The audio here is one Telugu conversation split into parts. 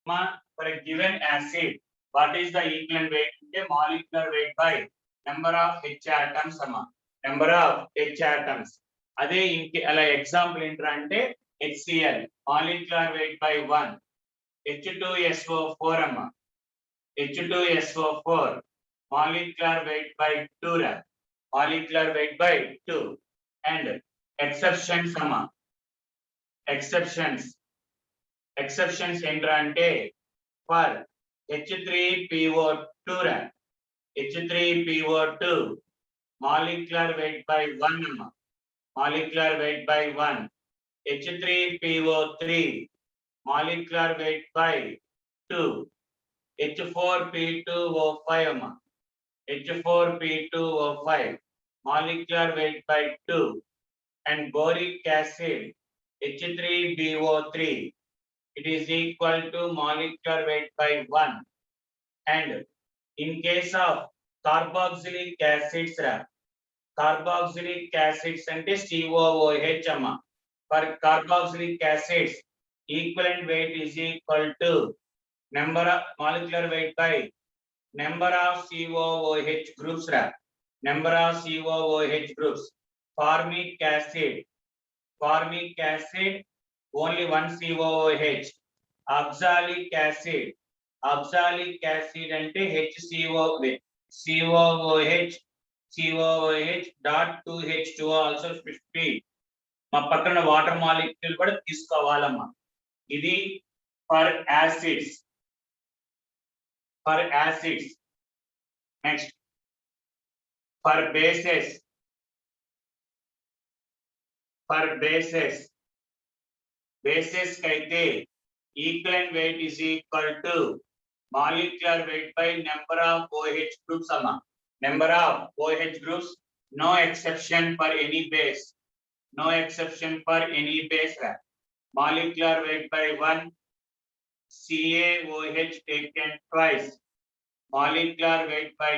For a given acid, what is the equivalent weight? Molecular weight by number of H atoms, number of H atoms. Ade example ante HCl, molecular weight by 1, H2SO4, H2SO4, molecular weight by 2, molecular weight by 2, and exceptions, exceptions ante for H3PO2, H3PO2, molecular weight by 1, molecular weight by 1, H3PO3, molecular weight by 2, H4P2O5, H4P2O5, molecular weight by 2, and boric acid, H3BO3, it is equal to molecular weight by 1. And in case of carboxylic acids, carboxylic acids ante COOH, for carboxylic acids, equivalent weight is equal to number of molecular weight by number of COOH groups, number of COOH groups. Formic acid, only one COOH. Oxalic acid ante HCOOH, COOH dot 2H2O also 50. మా పక్కన వాటర్ మాలిక్యూల్ కూడా తీసుకోవాలమ్మా. ఇది for acids. Next for bases. Bases కైతే equivalent weight is equal to molecular weight by number of OH groups, number of OH groups, no exception for any base, molecular weight by 1, CaOH taken twice, molecular weight by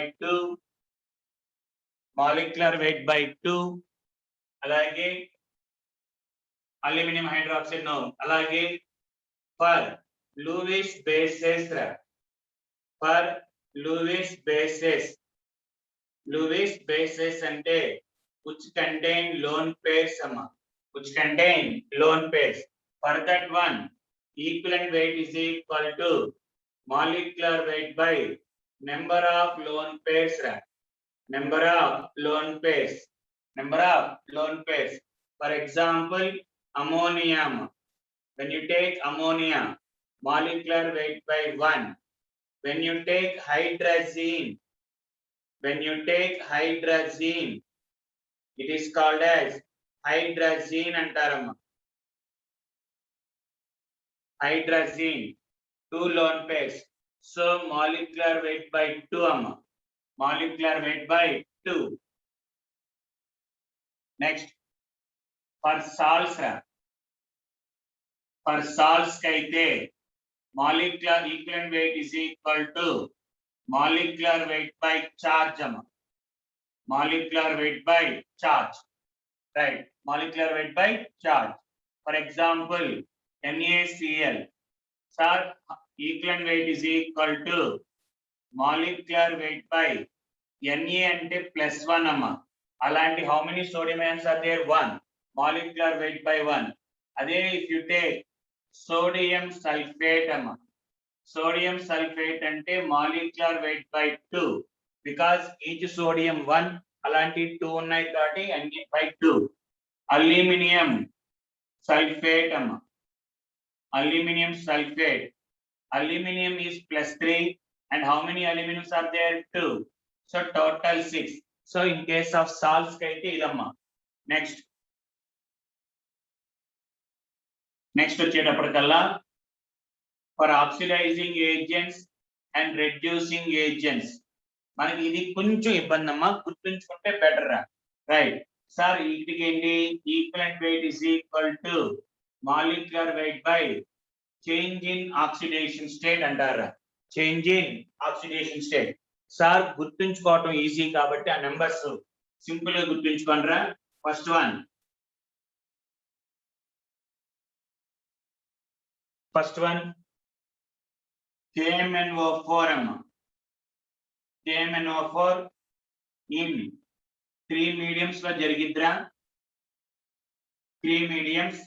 2, alage aluminum hydroxide, no, alage for Lewis bases, ante which contain lone pairs, for that one equivalent weight is equal to molecular weight by number of lone pairs, number of lone pairs. For example, ammonium. When you take ammonia, molecular weight by 1. When you take hydrazine, it is called as hydrazine antaram. Hydrazine, 2 lone pairs. So molecular weight by 2, molecular weight by 2. Next, for salts kaite molecular equivalent weight is equal to molecular weight by charge, molecular weight by charge, right? Molecular weight by charge. For example, NaCl, sir, equivalent weight is equal to molecular weight by Na ante +1, alanti how many sodium ions are there? 1, molecular weight by 1. Ade if you take sodium sulfate, ante molecular weight by 2, because each sodium 1, alanti 2 unnai kabatti Na by 2. Aluminum sulfate, aluminum is +3, and how many aluminums are there? 2, so total 6. So in case of salts kaite idamma. Next వచ్చేటప్పటికల్లా for oxidizing agents and reducing agents, మనకి ఇది కొంచెం ఇబ్బంది అమ్మా, గుర్తుంచుకుంటే బెటర్, రైట్? సార్ వీటికి ఏంటి? Equivalent weight is equal to molecular weight by change in oxidation state అంటారా? Change in oxidation state. Sir గుర్తుంచుకోవటం ఈజీ కాబట్టి ఆ నెంబర్స్ సింపుల్ గా గుర్తుంచుకోనరా. ఫస్ట్ వన్ KMnO4 అమ్మ. KMnO4 in 3 mediums లో జరిగిద్రా. 3 mediums.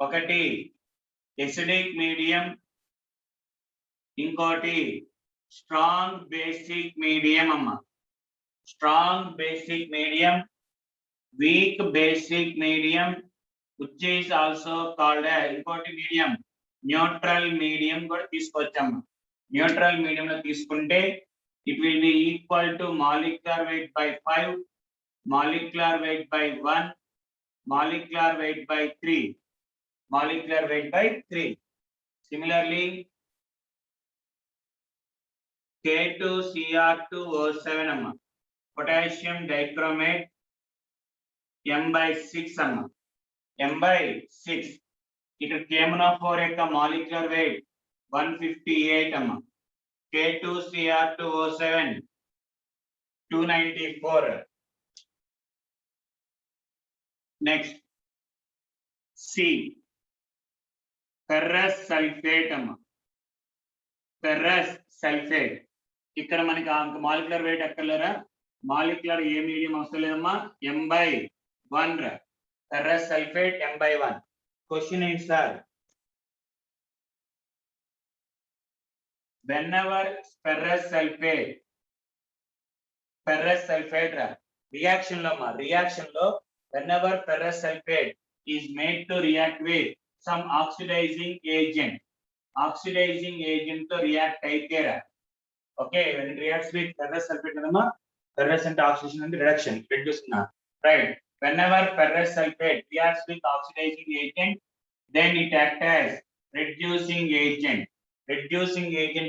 ఒకటి ఎసిడిక్ మీడియం, ఇంకోటి స్ట్రాంగ్ బేసిక్ మీడియం అమ్మ. Strong basic medium, week basic medium, which is also called ఇంకోటి మీడియం న్యూట్రల్ మీడియం కూడా తీసుకొచ్చాము. న్యూట్రల్ మీడియం లో తీసుకుంటే it will be equal to molecular weight by 5, molecular weight by 1, molecular weight by 3, molecular weight by 3. Similarly, K2Cr2O7 amma, potassium dichromate M/6 amma, M/6. ఇక్కడ KMnO4 యొక్క మాలిక్యులర్ వెయిట్ 158 అమ్మ. K2Cr2O7 294. Next C ferrous sulphate అమ్మ. ఫెర్రస్ సల్ఫేట్ ఇక్కడ మనకి మాలిక్యులర్ వెయిట్ ఎక్కర్లేరా, మాలిక్యులర్ ఏ మీడియం అవసరం లేదమ్మా, M/1 రా. Ferrous sulphate M/1. క్వశ్చన్ ఏంటి సార్, whenever ferrous sulfate రా రియాక్షన్ లో whenever ferrous sulfate is made to react with some oxidizing agent తో రియాక్ట్ అయితే రా. Okay, when it reacts with ferrous sulfate కదమ్మా, ferrous అంటే ఆక్సిడేషన్ అంటే రిడక్షన్, రెడ్యూస్ నా right. whenever ferrous sulfate reacts with oxidizing agent, then it acts as reducing agent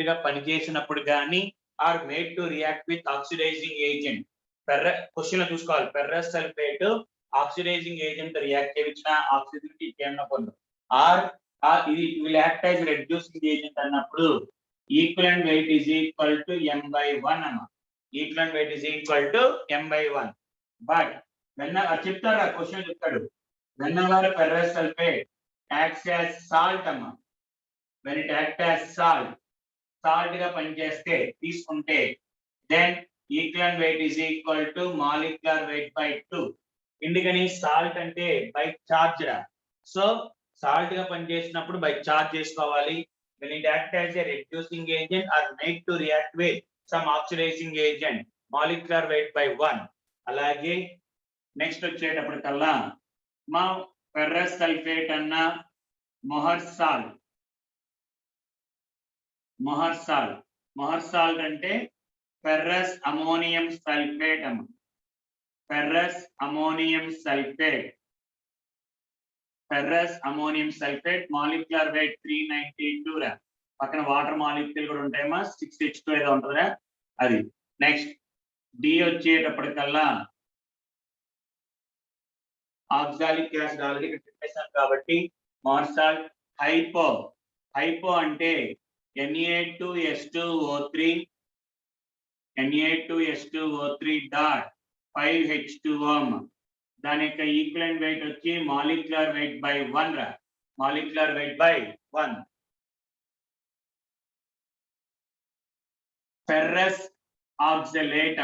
గా పనిచేసినప్పుడు కానీ are made to react with oxidizing agent. Question లో చూసుకోవాలి, ferrous sulphate oxidizing agent react చేయించిన ఆక్సిజన్ కేవలం పొందు ఆర్ ఇది will act as reducing agent అన్నప్పుడు equivalent weight is equal to M/1 అన్న. Equivalent weight is equal to M/1. But చెప్తారా, క్వశ్చన్ చెప్తాడు, whenever ferrous sulfate acts as salt అమ్మ, when it acts as salt గా పనిచేస్తే తీసుకుంటే then equivalent weight is equal to molecular weight by 2. ఎందుకని సాల్ట్ అంటే బై చార్జ్ రా, సో సాల్ట్ గా పనిచేసినప్పుడు బై చార్జ్ చేసుకోవాలి. when it acts as a reducing agent or made to react with some oxidizing agent, molecular weight by 1. అలాగే నెక్స్ట్ వచ్చేటప్పటికల్లా మా ఫెర్రస్ సల్ఫేట్ అన్న మొహర్సాల్ట్ అంటే ఫెర్రస్ అమోనియం సల్ఫేట్ అమ్మ. Ferrous ammonium sulphate molecular weight 392 రా. పక్కన వాటర్ మాలిక్యూల్ కూడా ఉంటాయమ్మా, 6H2 ఏదో ఉంటుందిరా అది. నెక్స్ట్ డి వచ్చేటప్పటికల్లా ఆక్సాలిక్ యాసిడ్ ఆల్రెడీ ఇక్కడ చెప్పేసాం కాబట్టి మొహర్సాల్ట్. హైపో అంటే Na2S2O3 డాట్ 5H2O. దాని యొక్క ఈక్వలెంట్ వెయిట్ వచ్చి మాలిక్యులర్ వెయిట్ బై 1 రా, molecular weight by 1. Ferrous oxalate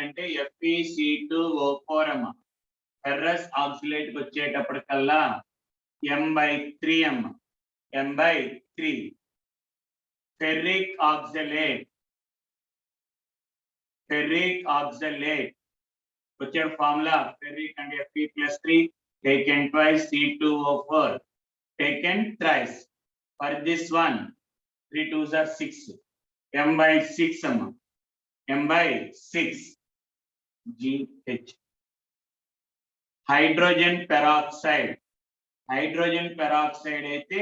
అంటే FeC2O4 అమ్మ. ఫెర్రస్ ఆక్సలేట్ వచ్చేటప్పటికల్లా M/3 అమ్మ, M/3. ఫెర్రిక్ ఆక్సలేట్ వచ్చే ఫార్ములా, ఫెర్రిక్ అంటే Fe+3 taken twice, C2O4 taken thrice. For this one 3 2s are 6, M/6 అమ్మ, M/6. GH. హైడ్రోజన్ పెరాక్సైడ్ అయితే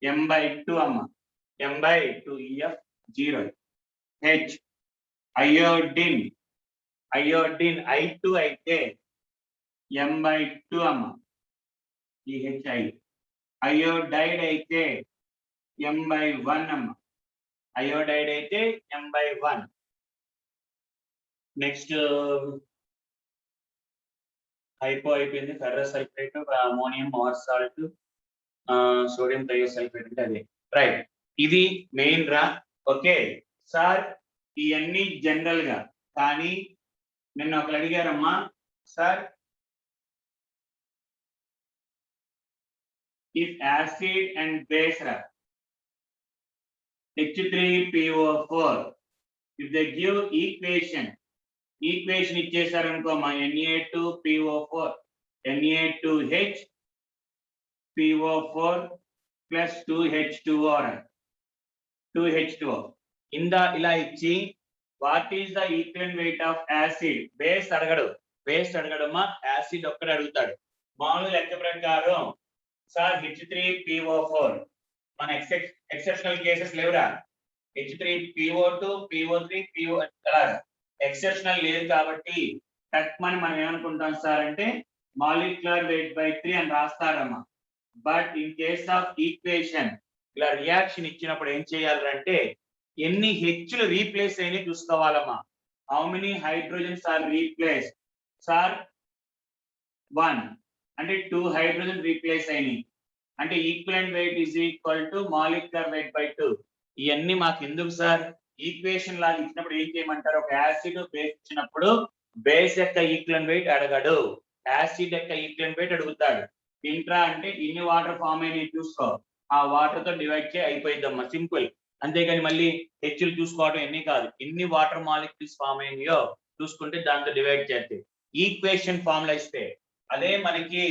M/2 అమ్మ, M/2 EF0. H. Iodine I2 అయితే M/2 అమ్మ, EHI. అయోడైడ్ అయితే M/1 అమ్మ, అయోడైడ్ అయితే M/1. నెక్స్ట్ అయిపోయింది. Ferrous sulphate, ammonium, or salt, sodium thiosulphate అంటే అదే. రైట్. ఇది మెయిన్ రా. ఓకే సార్, ఇవన్నీ జనరల్ గా. కానీ నిన్న ఒకరు అడిగారమ్మా sir, if acid and base రా H3PO4, if they give equation ఇచ్చేసారనుకో మా Na2PO4 Na2H PO4 plus 2H2O 2H2O ఇలా ఇచ్చి what is the equivalent weight of acid, base అడగడమ్మా, యాసిడ్ ఒక్కడే అడుగుతాడు. మామూలు లెక్క ప్రకారం సార్ H3PO4 మన ఎక్సెప్షనల్ కేసెస్ లేవురా. H3PO2 PO3 PO అలా ఎక్సెప్షనల్ లేదు కాబట్టి మనం ఏమనుకుంటాం సార్ అంటే మాలిక్యులర్ వెయిట్ బై 3 అని రాస్తారమ్మా. But in case of equation ఇలా రియాక్షన్ ఇచ్చినప్పుడు ఏం చేయాలంటే ఎన్ని హెచ్లు రీప్లేస్ అయినా చూసుకోవాలమ్మా. How many hydrogens are replace sir? 1 అంటే 2 హైడ్రోజన్ రీప్లేస్ అయినాయి అంటే equivalent weight is equal to molecular weight by 2. ఇవన్నీ మాకు ఎందుకు సార్? ఈక్వేషన్ లాగా ఇచ్చినప్పుడు ఏం చేయమంటారు, ఒక యాసిడ్ బేస్ ఇచ్చినప్పుడు బేస్ యొక్క ఈక్వలెంట్ వెయిట్ అడగడు, యాసిడ్ యొక్క ఈక్వలెంట్ వెయిట్ అడుగుతాడు. ఇంట్రా అంటే ఇన్ని వాటర్ ఫామ్ అయినాయి చూసుకో, ఆ వాటర్ తో డివైడ్ చేయి అయిపోయిద్దమ్మా, సింపుల్. అంతేగాని మళ్ళీ హెచ్లు చూసుకోవడం ఎన్ని కాదు, ఎన్ని వాటర్ మాలిక్యూల్స్ ఫామ్ అయినాయో చూసుకుంటే దాంతో డివైడ్ చేస్తే ఈక్వేషన్ ఫార్ములా ఇస్తే. అదే మనకి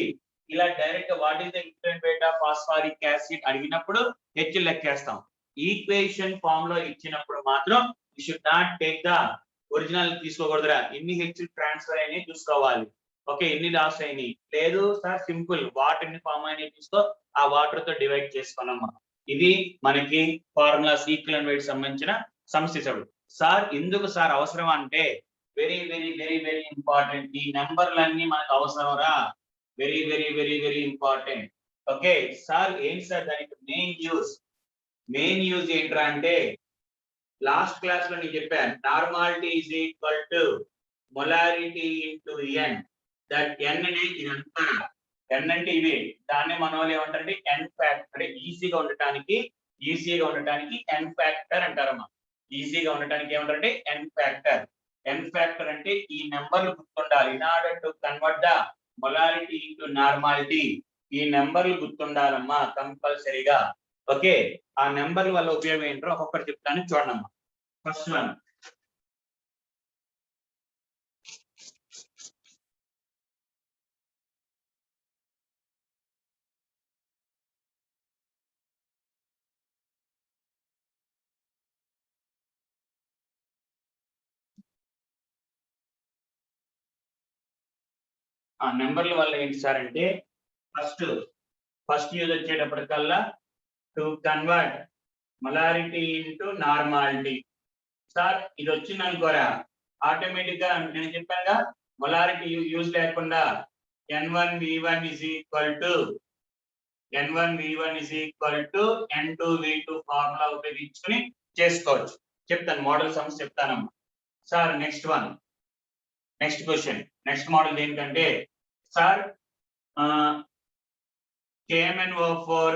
ఇలా direct what is the equivalent weight of phosphoric acid అడిగినప్పుడు హెచ్ లెక్కేస్తాం. ఈక్వేషన్ ఫామ్ లో ఇచ్చినప్పుడు మాత్రం you should not take the original, తీసుకోకూడదురా. ఎన్ని హెచ్ ట్రాన్స్ఫర్ అయినాయి చూసుకోవాలి. ఓకే, ఎన్ని లాస్ అయినాయి లేదు సార్, సింపుల్ వాటర్ ఎన్ని ఫామ్ అయినాయి చూసుకో, ఆ వాటర్ తో డివైడ్ చేసుకున్నామా. ఇది మనకి ఫార్ములాస్ ఈక్వలెంట్ వెయిట్ సంబంధించిన సమస్య. సార్ ఎందుకు సార్ అవసరం అంటే very very very very important. ఈ నెంబర్లన్నీ మనకు అవసరంరా, very very very very important. Okay sir, ఏంటి సార్ దానికి మెయిన్ యూజ్ ఏంట్రా అంటే లాస్ట్ క్లాస్ లో నేను చెప్పాను, normality is equal to molarity into N. That N అనేది ఇదంతా, ఎన్ అంటే ఇవి, దాన్ని మన వాళ్ళు ఏమంటారంటే ఎన్ ఫ్యాక్టర్, అంటే ఈజీగా ఉండటానికి ఎన్ ఫ్యాక్టర్ అంటారమ్మా. ఈజీగా ఉండటానికి ఏమంటారంటే ఎన్ ఫ్యాక్టర్. ఎన్ ఫ్యాక్టర్ అంటే ఈ నెంబర్లు గుర్తుండాలి. In order to convert the molarity into normality, ఈ నెంబర్లు గుర్తుండాలమ్మా కంపల్సరీగా. ఓకే, ఆ నెంబర్ల వల్ల ఉపయోగం ఏంటో ఒక్కొక్కటి చెప్తాను చూడమ్మా. ఫస్ట్ వన్, ఆ నెంబర్ల వల్ల ఏంటి సార్ అంటే ఫస్ట్ యూజ్ వచ్చేటప్పటికల్లా to convert molarity into normality. Sir ఇది వచ్చింది అనుకోరా, ఆటోమేటిక్ గా నేను చెప్పాగా మొలారిటీ యూజ్ లేకుండా N1V1 is equal to N2V2 formula ఉపయోగించుకుని చేసుకోవచ్చు. చెప్తాను, మోడల్ సమ్స్ చెప్తానమ్మా. Sir next question, next model ఏంటంటే sir KMnO4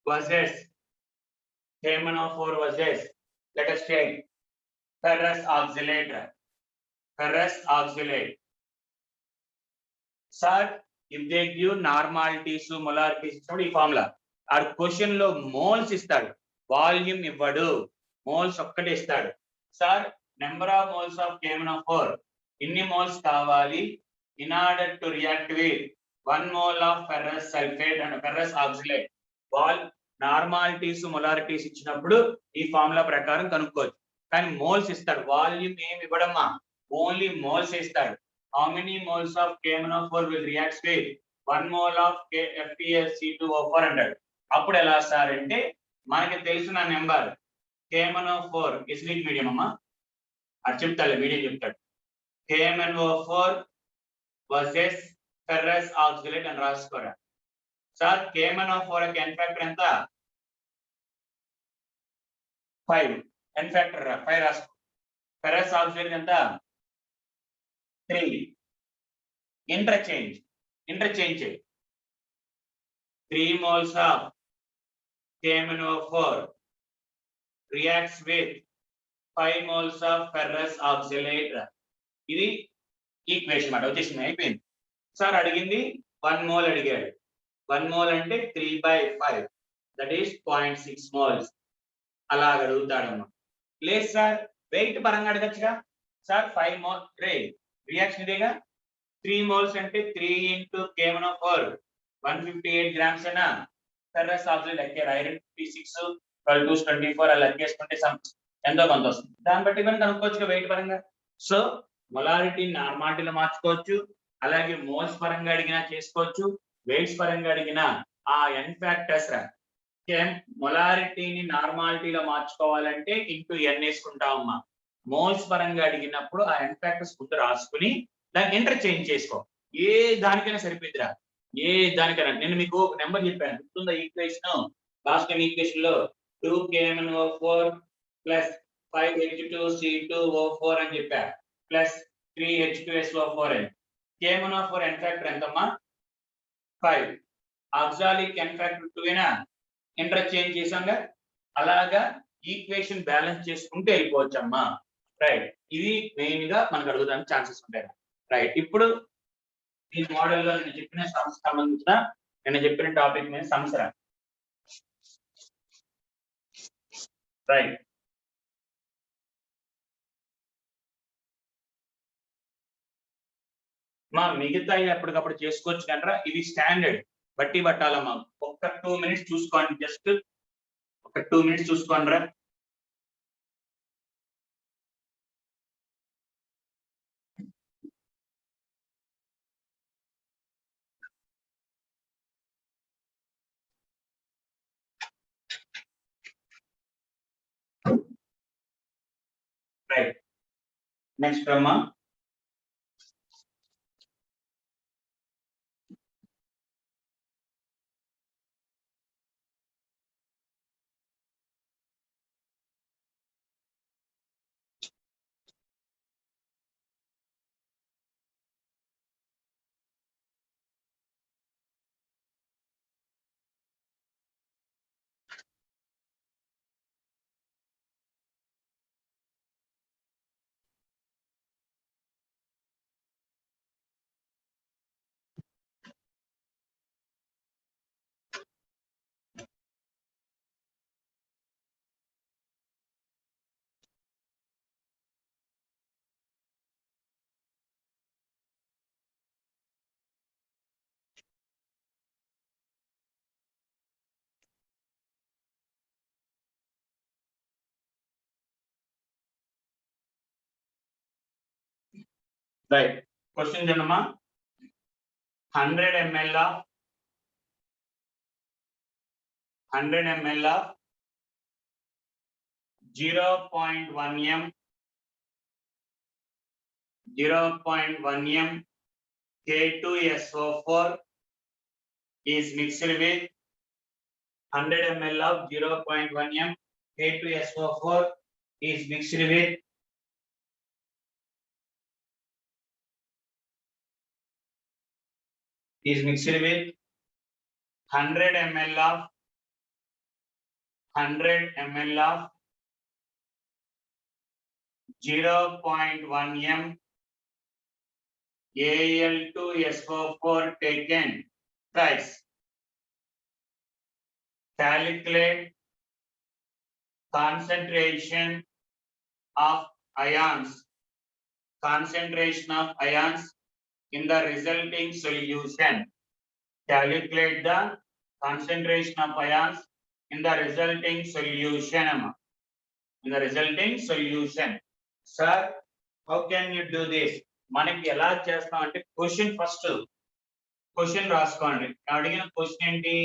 versus let us take ferrous oxalate. Sir, if they give normalities, molarities ఇచ్చినప్పుడు ఈ ఫార్ములా. ఆ క్వశ్చన్ లో మోల్స్ ఇస్తాడు, వాల్యూమ్ ఇవ్వడు, మోల్స్ ఒక్కటే ఇస్తాడు. Sir number of moles of KMnO4 ఇన్ని మోల్స్ కావాలి in order to react with 1 mole of ferrous sulfate and ferrous oxalate. నార్మాలిటీస్ మొలారిటీస్ ఇచ్చినప్పుడు ఈ ఫార్ములా ప్రకారం కనుక్కోవచ్చు. కానీ మోల్స్ ఇస్తాడు, వాల్యూమ్ ఏమి ఇవ్వడమ్మా, ఓన్లీ మోల్స్ ఇస్తాడు. How many moles of KMnO4 will react with 1 mole of FeSC2O4 అంటాడు. అప్పుడు ఎలా సార్ అంటే మనకి తెలిసిన నెంబర్ KMnO4 ఎసిడిక్ మీడియం అమ్మా, అది చెప్తాడు, మీడియం చెప్తాడు. KMnO4 వర్సెస్ ఫెర్రస్ ఆక్సలేట్ అని రాసుకోరా. సార్ KMnO4 యొక్క ఎన్ ఫ్యాక్టర్ ఎంత? 5. ఎన్ ఫ్యాక్టర్ 5 రాసుకో. ఫెర్రస్ ఆక్సలేట్ ఎంత? 3 interchange 3 moles of KMnO4 reacts with 5 moles of ferrous oxalate. ఇది ఈక్వేషన్ మాట వచ్చేసింది, అయిపోయింది. సార్ అడిగింది 1 మోల్ అడిగాడు. 1 మోల్ అంటే 3/5 దట్ ఈస్ 0.6 మోల్స్ అలా అడుగుతాడమ్మా. లేదు సార్ వెయిట్ పరంగా అడగచ్చుగా సార్. 5 మోల్ రియాక్షన్ ఇదేగా. 3 మోల్స్ అంటే 3 into KMnO4 158 గ్రామ్స్ అయినా ఫెర్రస్ ఆక్సైడ్ లెక్కారు. ఐరన్ 56 12 24 అలా లెక్కేసుకుంటే ఎంతో కొంత వస్తుంది. దాన్ని బట్టి మనం కనుక్కోవచ్చు వెయిట్ పరంగా. సో మొలారిటీ నార్మాలిటీలో మార్చుకోవచ్చు, అలాగే మోల్స్ పరంగా అడిగినా చేసుకోవచ్చు, వెయిట్స్ పరంగా అడిగినా ఆ n ఫ్యాక్టర్స్ మొలారిటీని నార్మాలిటీలో మార్చుకోవాలంటే ఇంటూ n వేసుకుంటామమ్మా. మోల్స్ పరంగా అడిగినప్పుడు ఆ n ఫ్యాక్టర్స్ ముందు రాసుకుని దాన్ని ఇంటర్చేంజ్ చేసుకో. ఏ దానికైనా సరిపోద్దిరా, ఏ దానికైనా. నేను మీకు ఒక నెంబర్ చెప్పాను గుర్తుందా? ఈక్వేషన్ లాస్ట్ టైం ఈక్వేషన్ లో 2 KMnO4 ప్లస్ 5 H2C2O4 అని చెప్పా, ప్లస్ 3 H2SO4 అని. KMnO4 n ఫ్యాక్టర్ ఎంతమ్మా? 5. ఆక్సాలిక్ n ఫ్యాక్టర్ 2 ఏనా? ఇంటర్చేంజ్ చేసాంగా. అలాగా ఈక్వేషన్ బ్యాలెన్స్ చేసుకుంటూ వెళ్ళిపోవచ్చమ్మా. రైట్, ఇది మెయిన్ గా మనకు అడుగుదానికి ఛాన్సెస్ ఉంటాయి. రైట్, ఇప్పుడు ఈ మోడల్లో నేను చెప్పిన సమస్య సంబంధించిన నేను చెప్పిన టాపిక్ మీద సమస్య. రైట్, మా మిగతా ఎప్పటికప్పుడు చేసుకోవచ్చు కనరా. ఇది స్టాండర్డ్ బట్టి పట్టాలమ్మా. ఒక్క 2 మినిట్స్ చూసుకోండి, జస్ట్ ఒక 2 మినిట్స్ చూసుకోండి రా. రైట్, నెక్స్ట్ అమ్మా. రైట్, క్వశ్చన్ చూడమ్మా. 100 ml of 0.1 m K2SO4 is mixed with 100 ml of 0.1 m K2SO4 is mixed with 100 ml of 0.1 m Al2SO4 taken thrice. Calculate concentration of ions in the resulting solution. Calculate the concentration of ions in the resulting solution. Sir, how can you do this? మనకి ఎలా చేస్తాం అంటే క్వశ్చన్ రాసుకోండి. అడిగిన క్వశ్చన్ ఏంటి?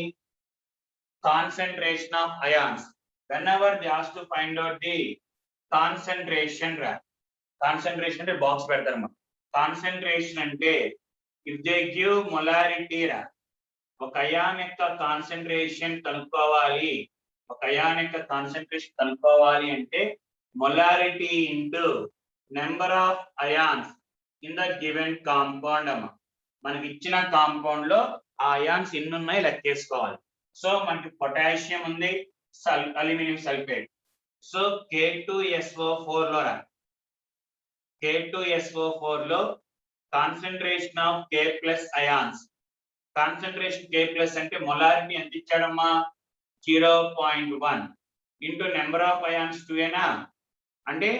Concentration of ions. whenever they ask to find out the concentration అంటే బాక్స్ పెడతారు. కాన్సంట్రేషన్ అంటే if they give molarity ఒక అయాన్ యొక్క కాన్సంట్రేషన్ కనుక్కోవాలి అంటే molarity into number of ions in the given compound అమ్మ. మనకి ఇచ్చిన కాంపౌండ్ లో ఆ అయాన్స్ ఎన్ని ఉన్నాయి లెక్కేసుకోవాలి. సో మనకి పొటాషియం ఉంది, అల్యూమినియం సల్ఫేట్. సో K2SO4 లో రా, K2SO4 లో concentration of K plus ions, concentration K plus అంటే మొలారిటీ ఎంత ఇచ్చాడమ్మా 0.1 ఇంటూ నెంబర్ ఆఫ్ అయాన్స్ 2 అంటే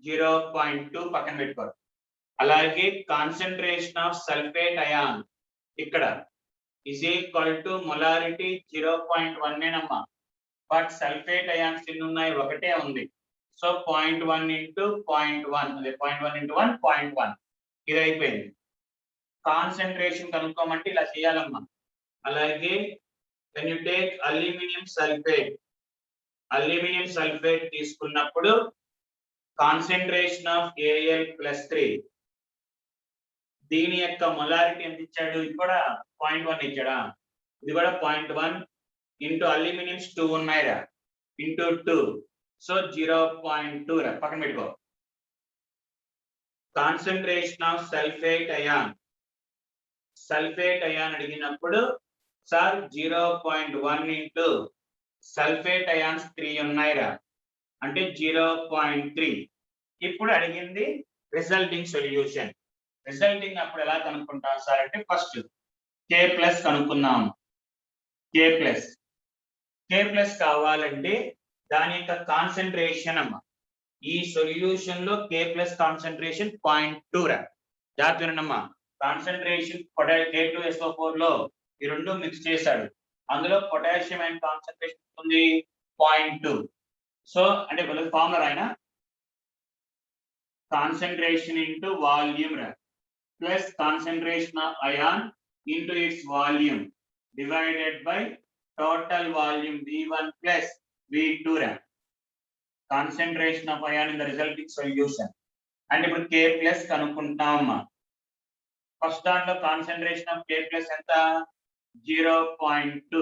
0.2 పక్కన పెట్టుకోవాలి. అలాగే కాన్సంట్రేషన్ ఆఫ్ సల్ఫేట్ అయాన్ ఇక్కడ ఇస్ ఈక్వల్ టు మొలారిటీ 0.1 అమ్మా. బట్ సల్ఫేట్ అయాన్స్ ఎన్ని ఉన్నాయి, ఒకటే ఉంది. సో 0.1 ఇంటూ 0.1 అదే 0.1 ఇంటూ 1 0.1 ఇది అయిపోయింది. కాన్సంట్రేషన్ కనుక్కోమంటే ఇలా చేయాలమ్మా. అలాగే when you take aluminium sulphate తీసుకున్నప్పుడు కాన్సంట్రేషన్ ఆఫ్ Al+3 దీని యొక్క మొలారిటీ ఎంత ఇచ్చాడు, ఇది కూడా 0.1 ఇచ్చాడా, ఇది కూడా 0.1 ఇంటూ అల్యూమినియం 2 ఉన్నాయిరా ఇంటూ 2 సో 0.2 రా పక్కన పెట్టుకో. కాన్సంట్రేషన్ ఆఫ్ సల్ఫేట్ అయాన్ అడిగినప్పుడు సార్ 0.1 ఇంటూ సల్ఫేట్ అయాన్స్ 3 ఉన్నాయిరా అంటే 0.3. ఇప్పుడు అడిగింది రిజల్టింగ్ సొల్యూషన్. రిజల్టింగ్ అప్పుడు ఎలా కనుక్కుంటాం సార్ అంటే ఫస్ట్ K ప్లస్ కనుక్కుందాం. K ప్లస్ కావాలంటే దాని యొక్క కాన్సంట్రేషన్ అమ్మ. ఈ సొల్యూషన్ లో K ప్లస్ కాన్సంట్రేషన్ 0.2 రా. జాగ్రత్త వినండమ్మా. కాన్సంట్రేషన్ K2SO4 లో ఈ రెండు మిక్స్ చేశాడు, అందులో పొటాషియం అండ్ కాన్సంట్రేషన్ ఉంది 0.2. సో అంటే ఫార్ములా ఆయన కాన్సంట్రేషన్ ఇంటూ వాల్యూమ్ రా plus concentration of ion into its volume divided by total volume V1 plus V2 రా. Concentration of ion in the resulting solution. అంటే ఇప్పుడు K ప్లస్ కనుక్కుంటామమ్మా. ఫస్ట్ దాంట్లో కాన్సంట్రేషన్ ఆఫ్ K ప్లస్ ఎంత 0.2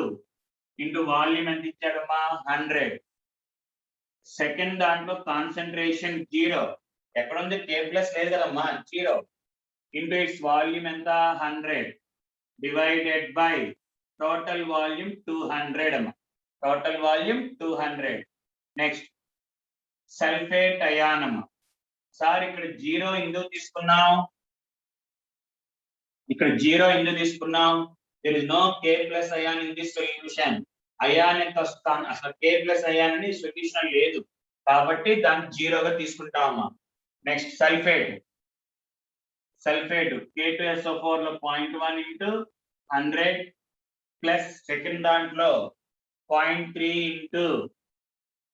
ఇంటూ వాల్యూమ్ ఎంత ఇచ్చాడమ్మా 100. సెకండ్ దాంట్లో కాన్సంట్రేషన్ 0 ఎక్కడ ఉంది, K ప్లస్ లేదు కదమ్మా 0 ఇంటూ ఇట్స్ వాల్యూమ్ ఎంత 100 డివైడెడ్ బై టోటల్ వాల్యూమ్ 200 అమ్మా. Total volume 200. Next sulphate ion అమ్మా. సార్ ఇక్కడ 0 ఎందుకు తీసుకున్నాం, ఇక్కడ 0 ఎందుకు తీసుకున్నాం, there is no K plus ion in this solution. Ion యొక్క అసలు K plus అయాన్ అని సొల్యూషన్ లేదు కాబట్టి దాన్ని 0 గా తీసుకుంటామమ్మా. నెక్స్ట్ సల్ఫేట్ K2SO4 లో 0.1 ఇంటూ 100 ప్లస్ సెకండ్ దాంట్లో 0.3 ఇంటూ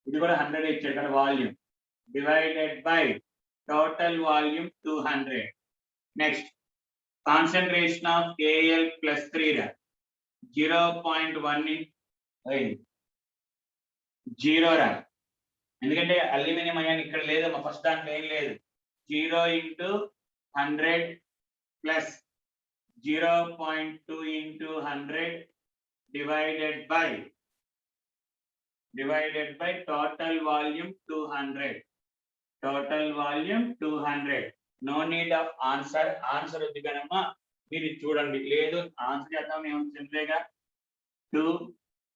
ఇది కూడా 100 ఇచ్చాడు కదా volume divided by total volume 200. Next concentration of Al+3 రా 0.1 0 రా, ఎందుకంటే అల్యూమినియం అయాన్ ఇక్కడ లేదు మా ఫస్ట్ దాంట్లో ఏం లేదు. 0 into 100 plus 0.2 into 100 divided by total volume 200. Total volume 200. No need of answer వద్దు కనమ్మా, మీరు చూడండి. లేదు ఆన్సర్ చేద్దాం మేము సింపుల్గా 2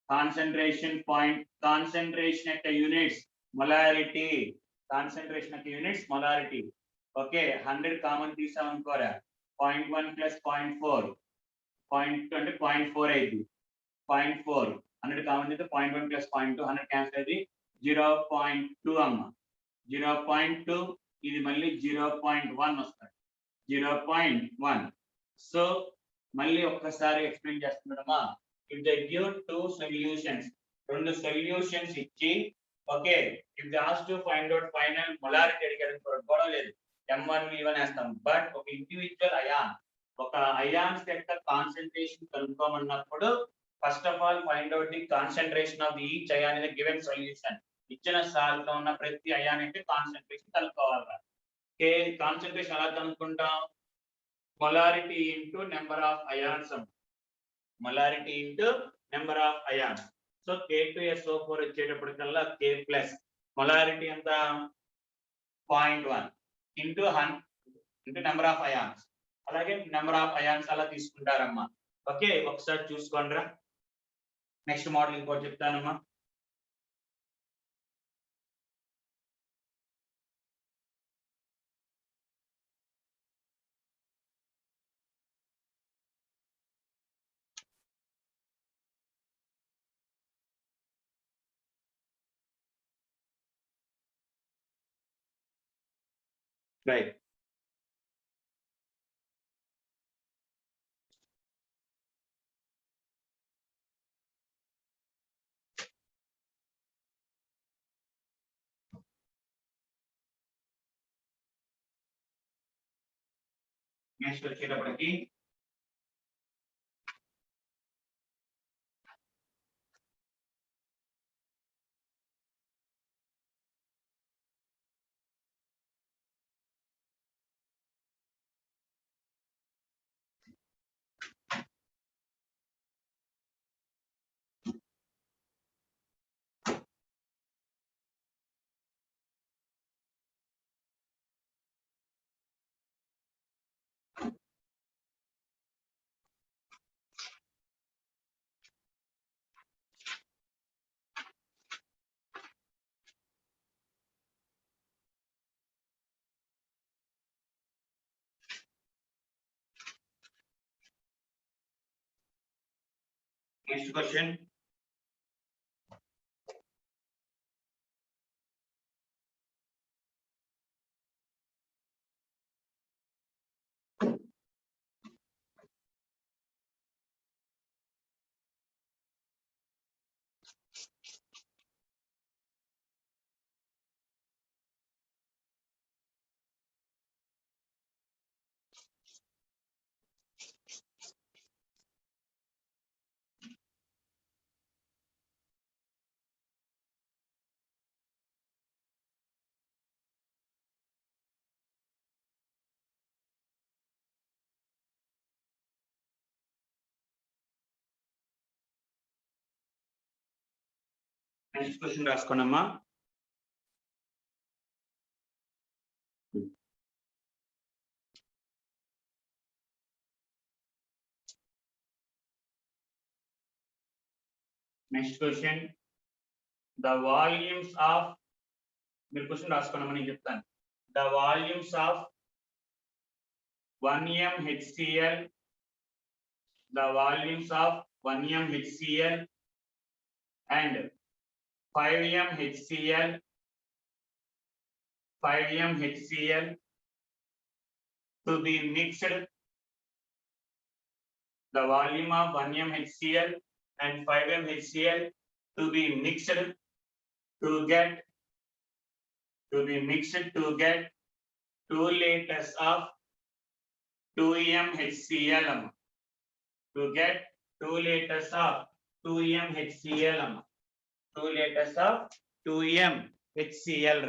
కాన్సంట్రేషన్ పాయింట్, కాన్సంట్రేషన్ యొక్క యూనిట్స్ మొలారిటీ, కాన్సంట్రేషన్ యొక్క యూనిట్స్ మొలారిటీ. ఓకే 100 కామన్ తీసాం అనుకోరా 0.1 ప్లస్ 0.4 0.2 అంటే 0.4 అయింది. 0.4 100 కామన్ అయితే 0.1 ప్లస్ 0.2 100 క్యాన్సిల్ అయింది 0.2 అమ్మ. 0.2 ఇది మళ్ళీ 0.1 వస్తుంది 0.1. సో మళ్ళీ ఒక్కసారి ఎక్స్ప్లెయిన్ చేస్తున్నాడమ్మా. If they give 2 solutions, 2 solutions ఇచ్చి okay if they ask to find out final molarity అడిగారు గొడవ లేదు, M1 V1 వేస్తాం. బట్ ఒక ఇండివిజువల్ అయాన్, ఒక అయాన్స్ యొక్క కాన్సంట్రేషన్ కనుక్కోమన్నప్పుడు first of all find out the concentration of each ion in the given solution. ఇచ్చిన సాల్ లో ఉన్న ప్రతి అయాన్ యొక్క కాన్సంట్రేషన్ కనుక్కోవాలి. కాన్సంట్రేషన్ ఎలా కనుక్కుంటాం, molarity into number of ions, molarity into number of ions. So K2SO4 వచ్చేటప్పటికల్లా K ప్లస్ మొలారిటీ ఎంత 0.1 ఇంటూ అంటే నెంబర్ ఆఫ్ అయాన్స్, అలాగే నెంబర్ ఆఫ్ అయాన్స్ అలా తీసుకుంటారమ్మా. ఓకే, ఒకసారి చూసుకోండిరా. నెక్స్ట్ మోడల్ ఇంకోటి చెప్తానమ్మా. రైట్. నెక్స్ట్ వచ్చేటప్పటికి నెక్స్ట్ క్వశ్చన్. నెక్స్ట్ క్వశ్చన్ రాసుకోండమ్మా. Next question, the volumes of, మీరు క్వశ్చన్ రాసుకోండమ్మా, నేను చెప్తాను. The volumes of 1m HCl, the volumes of 1m HCl and 5m HCl, 5m HCl to be mixed. The volume of 1m HCl and 5m HCl to be mixed to get 2 liters of 2m HCl. To get 2 liters of 2m HCl. 2 liters of 2m HCl.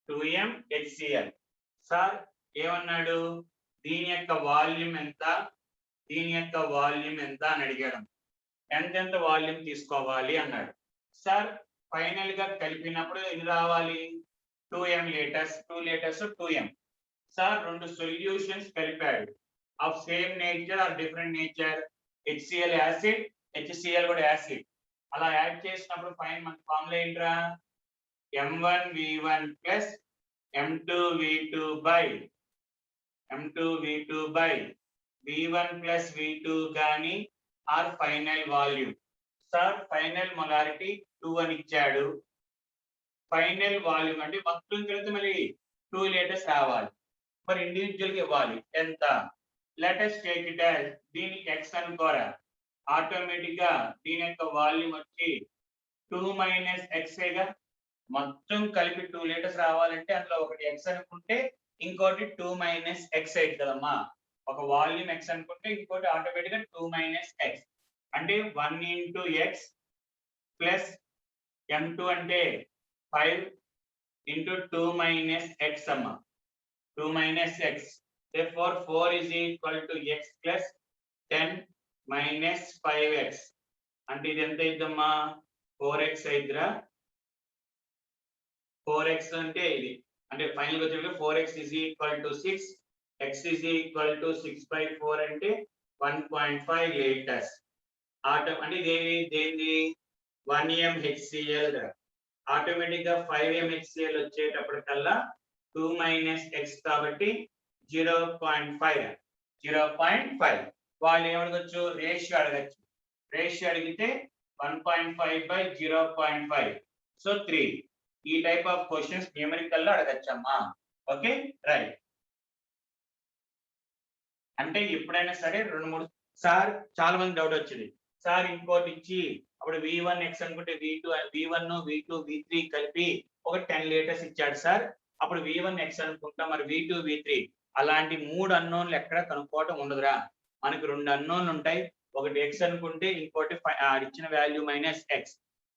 2m HCl. Sir ఏమన్నాడు, దీని యొక్క వాల్యూమ్ ఎంత, దీని యొక్క వాల్యూమ్ ఎంత అని అడిగాడు. ఎంతెంత వాల్యూమ్ తీసుకోవాలి అన్నాడు. సార్ ఫైనల్ గా కలిపినప్పుడు ఎన్ని రావాలి, 2m litres, 2 litres 2m. Sir రెండు సొల్యూషన్స్ కలిపాడు, of same nature or different nature. HCl acid, HCl కూడా యాసిడ్. అలా యాడ్ చేసినప్పుడు ఫైన్ మన ఫార్ములా ఏంట్రా, M1V1 plus M2V2 by V1 plus V2 గాని or final volume. Sir final molarity 2 అని ఇచ్చాడు. ఫైనల్ వాల్యూమ్ అంటే మొత్తం కలిపి మళ్ళీ 2 లీటర్స్ రావాలి. మరి ఇండివిజువల్ గా ఇవ్వాలి ఎంత. Let us take it as, దీనికి x అనుకోరా, ఆటోమేటిక్ గా దీని యొక్క వాల్యూమ్ వచ్చి 2 మైనస్ x గా. మొత్తం కలిపి 2 లీటర్స్ రావాలంటే అందులో ఒకటి x అనుకుంటే ఇంకోటి 2 మైనస్ x అయింది కదమ్మా. ఒక వాల్యూమ్ x అనుకుంటే ఇంకోటి ఆటోమేటిక్ గా 2 మైనస్ x అంటే 1 ఇంటూ x ప్లస్ m2 అంటే 5 ఇంటూ 2 మైనస్ x అమ్మా. 2 minus x. Therefore 4 is equal to x plus 10 minus 5x. అంటే ఇది ఎంత అయిద్దమ్మా, 4x అయిద్దిరా. 4x అంటే ఇది, అంటే ఫైనల్ గా వచ్చేటప్పుడు 4x is equal to 6 x is equal to 6/4 అంటే 1.5 liters. అంటే దేని 1 mHCl ఆటోమేటిక్ గా 5 mHCl వచ్చేటప్పటికల్లా 2 - x కాబట్టి 0.5 వాళ్ళు ఏమడగచ్చు, రేషియో అడగచ్చు. రేషియో అడిగితే 1.5/0.5 సో 3. ఈ టైప్ ఆఫ్ క్వశ్చన్స్ న్యూమరికల్ లో అడగచ్చమ్మా. Okay right. అంటే ఎప్పుడైనా సరే 2-3 సార్ చాలా మంది డౌట్ వచ్చింది, సార్ ఇంకోటి ఇచ్చి అప్పుడు v1x అనుకుంటే v1 v2 v3 కలిపి ఒక 10 లీటర్స్ ఇచ్చాడు సార్, అప్పుడు v1x అనుకుంటా, మరి v2 v3 అలాంటి 3 అన్నోన్లు ఎక్కడ కనుక్కోవటం ఉండదురా. మనకి 2 అన్నోన్లు ఉంటాయి, ఒకటి x అనుకుంటే ఇంకోటి ఇచ్చిన వాల్యూ మైనస్ x.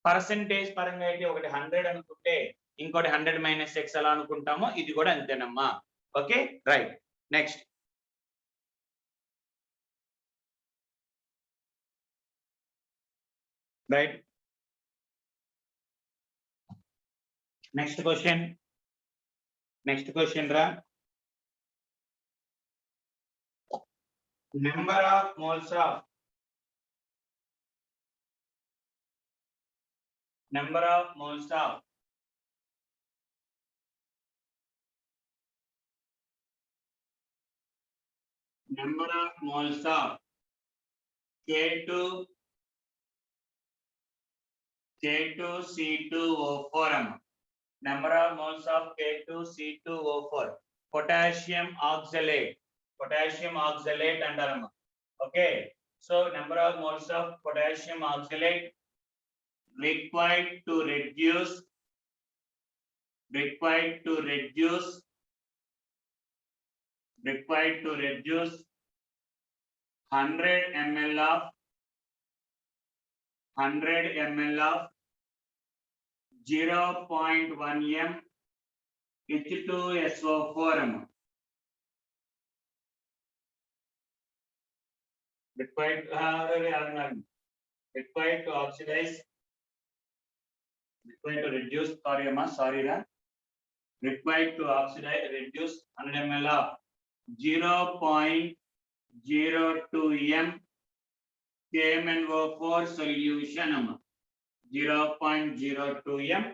పర్సెంటేజ్ పరంగా అయితే ఒకటి 100 అనుకుంటే ఇంకోటి 100 - x అలా అనుకుంటామో, ఇది కూడా అంతేనమ్మా. Okay right. Next right next question రా. Number of moles of number of moles of K2C2O4 number of moles of K2C2O4 potassium oxalate అంటారమ్మ. Okay so number of moles of potassium oxalate required to reduce 100 ml of 0.1 m H2SO4 required to oxidize, required to reduce, required to oxidize, reduce 100 ml of 0.02 m KMnO4 solution 0.02 m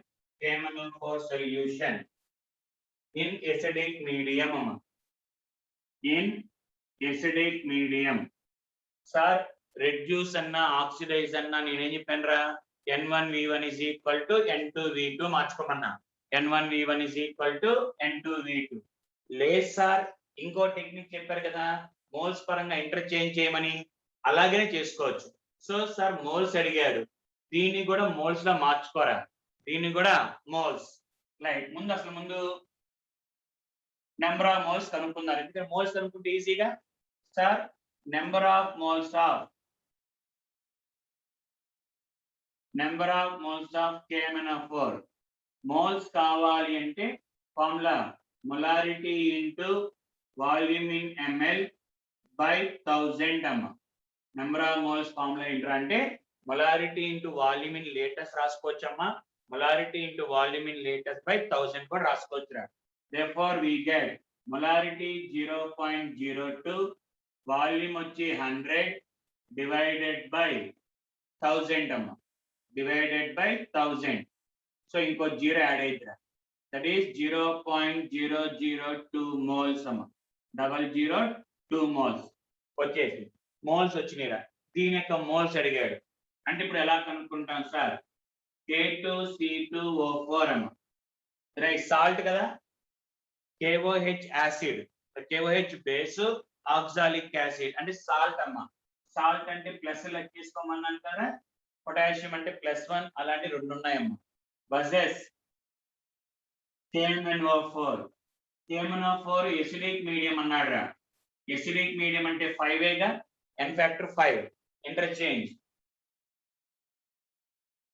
KMnO4 solution in acidic medium. Sir reduce అన్నా ఆక్సిడైజ్ అన్నా నేనేం చెప్పానురా, N1V1 is equal to N2V2 మార్చుకోమన్నా. N1V1 is equal to N2V2. లేదు సార్ ఇంకో టెక్నిక్ చెప్పారు కదా మోల్స్ పరంగా ఇంటర్చేంజ్ చేయమని, అలాగనే చేసుకోవచ్చు. సో సార్ మోల్స్ అడిగాడు, దీన్ని కూడా మోల్స్ లో మార్చుకోరా, దీన్ని కూడా మోల్స్ లైక్ ముందు నెంబర్ ఆఫ్ మోల్స్ కనుక్కున్నారు. ఎందుకంటే మోల్స్ కనుక్కుంటే ఈజీగా sir number of moles of KMnO4 moles కావాలి అంటే formula molarity into volume in ml by 1000 అమ్మ. నెంబర్ ఆఫ్ మోల్స్ ఫార్ములా ఏంట్రా అంటే molarity into volume in litres రాసుకోవచ్చమ్మా. Molarity into volume in litres by 1000 కూడా రాసుకోవచ్చురా. therefore we get molarity 0.02 volume వచ్చి 100 డివైడెడ్ బై 1000 అమ్మ, డివైడెడ్ బై 1000. సో ఇంకో 0 యాడ్ అవుతుందా, దట్ ఈస్ 0.002 మోల్స్ అమ్మ. 002 మోల్స్ వచ్చేసి మోల్స్ వచ్చినాయిరా. దీని యొక్క మోల్స్ అడిగాడు అంటే ఇప్పుడు ఎలా కనుక్కుంటాం సార్, K2C2O4 అమ్మ. రైట్ సాల్ట్ కదా, KOH acid, KOH base, oxalic acid అంటే సాల్ట్ అమ్మ. సాల్ట్ అంటే ప్లస్ లెక్కేసుకోమన్నాను కదా, పొటాషియం అంటే +1 అలాంటి 2 ఉన్నాయమ్మ. బజెస్ KMnO4 ఎసిడిక్ మీడియం అన్నాడురా. ఎసిడిక్ మీడియం అంటే 5 గా, n factor 5 interchange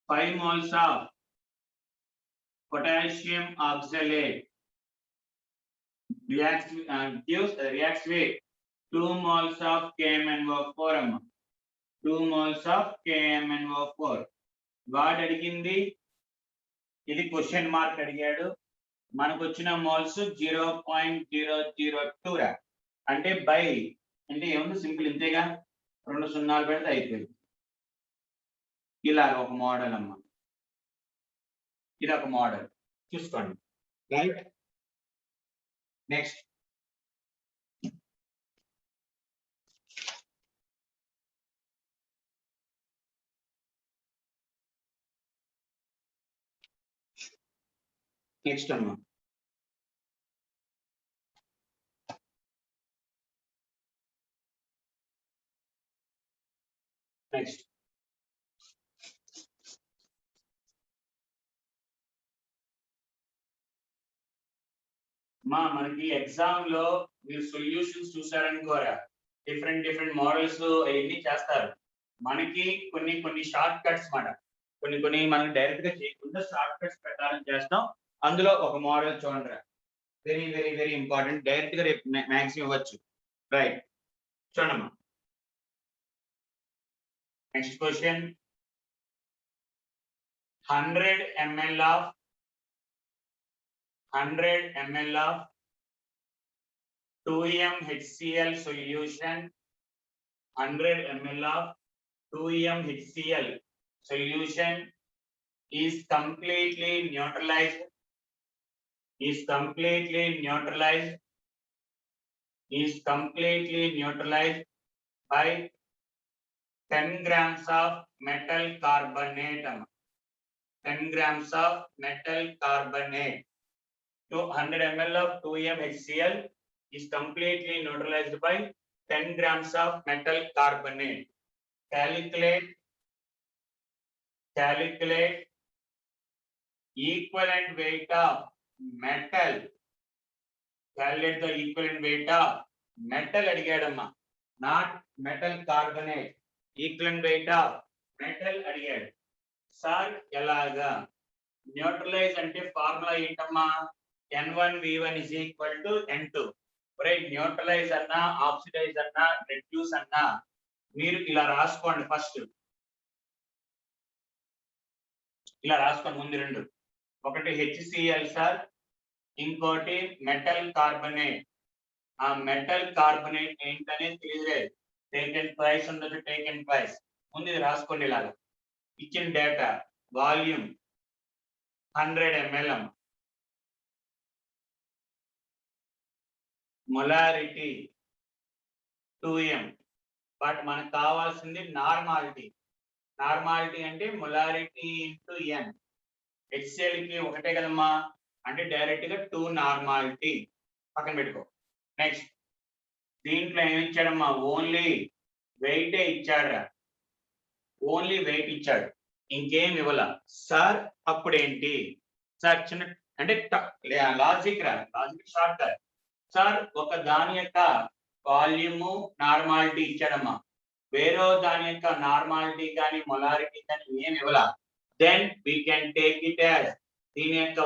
5 moles of potassium oxalate reacts with 2 moles of KMnO4 అమ్మ. 2 moles of KMnO4 వాడు అడిగింది ఇది క్వశ్చన్ మార్క్ అడిగాడు. మనకు వచ్చిన మోల్స్ 0.002 రా. అంటే బై అంటే ఏముంది సింపుల్ ఇంతేగా 2 సున్నాలు పెడితే అయిపోయింది. ఇలాగ ఒక మోడల్ అమ్మ. ఇది ఒక మోడల్ చూసుకోండి. రైట్ నెక్స్ట్ నెక్స్ట్ అమ్మ. నెక్స్ట్ మనకి ఎగ్జామ్ లో మీరు సొల్యూషన్స్ చూసారనుకోరా, డిఫరెంట్ మోడల్స్ అవన్నీ చేస్తారు. మనకి కొన్ని షార్ట్ కట్స్ మాట, కొన్ని మనం డైరెక్ట్ గా చేయకుండా షార్ట్ కట్స్ పెట్టాలని చేస్తాం. అందులో ఒక మోడల్ చూడండి, వెరీ ఇంపార్టెంట్. డైరెక్ట్ గా రేపు మ్యాక్సిమం ఇవ్వచ్చు. రైట్ చూడమ్మా. Next question, 100 ml of 2m HCl solution, 100 ml of 2m HCl solution is completely neutralized by 10 grams of metal carbonate. 10 grams of metal carbonate to 100 ml of 2m HCl is completely neutralized by 10 grams of metal carbonate. Calculate equivalent weight of metal. Calculate the equivalent weight of metal అడిగాడమ్మా, not metal carbonate. Equivalent weight of metal అడిగాడు. సార్ ఎలాగా? న్యూట్రలైజ్ అంటే ఫార్ములా ఏంటమ్మా? N1V1 is equal to N2. Right, neutralise అన్నా ఆక్సిడైజ్ అన్నా రెడ్యూస్ అన్నా మీరు ఇలా రాసుకోండి. ఫస్ట్ ఇలా రాసుకోండి ముందు రెండు. ఒకటి HCl సార్, ఇంకోటి మెటల్ కార్బనేట్. ఆ మెటల్ కార్బనేట్ ఏంటనేది తెలియలేదు. టేకెన్ ప్రైస్ ఉండదు, టేకెన్ ప్రైస్ ముందు ఇది రాసుకోండి. ఇలాగా ఇచ్చిన data volume 100 ml, molarity 2m. But మనకు కావాల్సింది నార్మాలిటీ. నార్మాలిటీ అంటే మొలారిటీ ఇంటూ n. HCl కి ఒకటే కదమ్మా, అంటే డైరెక్ట్ గా 2 నార్మాలిటీ పక్కన పెట్టుకో. నెక్స్ట్ దీంట్లో ఏమి ఇచ్చాడమ్మా? ఓన్లీ వెయిట్ ఇచ్చాడు. ఓన్లీ వెయిట్ ఇచ్చాడు, ఇంకేం ఇవ్వాల. సార్ అప్పుడేంటి సార్? చిన్న అంటే లాజిక్ షార్ట్ కట్. సార్ ఒక దాని యొక్క వాల్యూము నార్మాలిటీ ఇచ్చాడమ్మా, వేరే దాని యొక్క నార్మాలిటీ కానీ మొలారిటీ కానీ ఏం ఇవ్వాల. Then we can take it as దీని యొక్క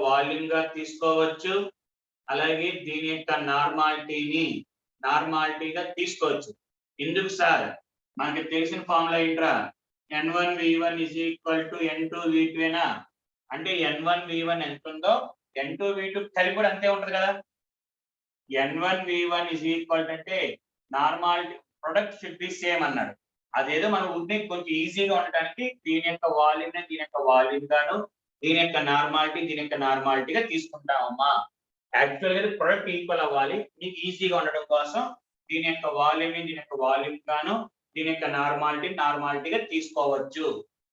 వాల్యూమ్ గా తీసుకోవచ్చు, అలాగే దీని యొక్క నార్మాలిటీగా తీసుకోవచ్చు. ఎందుకు సార్? మనకి తెలిసిన ఫార్ములా ఏంట్రా? N1V1 is equal to N2V2. అంటే N1V1 ఎంత ఉందో N2V2 కలిపి కూడా అంతే ఉంటుంది కదా. N1V1 is equal అంటే normality product should be same అన్నాడు. అదేదో మనం ఉంటే కొంచెం ఈజీగా ఉండడానికి దీని యొక్క వాల్యూమ్ గాను, దీని యొక్క నార్మాలిటీగా తీసుకుంటామమ్మా. యాక్చువల్ గా ప్రొడక్ట్ ఈక్వల్ అవ్వాలి, మీకు ఈజీగా ఉండడం కోసం దీని యొక్క వాల్యూమ్ గాను, దీని యొక్క నార్మాలిటీగా తీసుకోవచ్చు.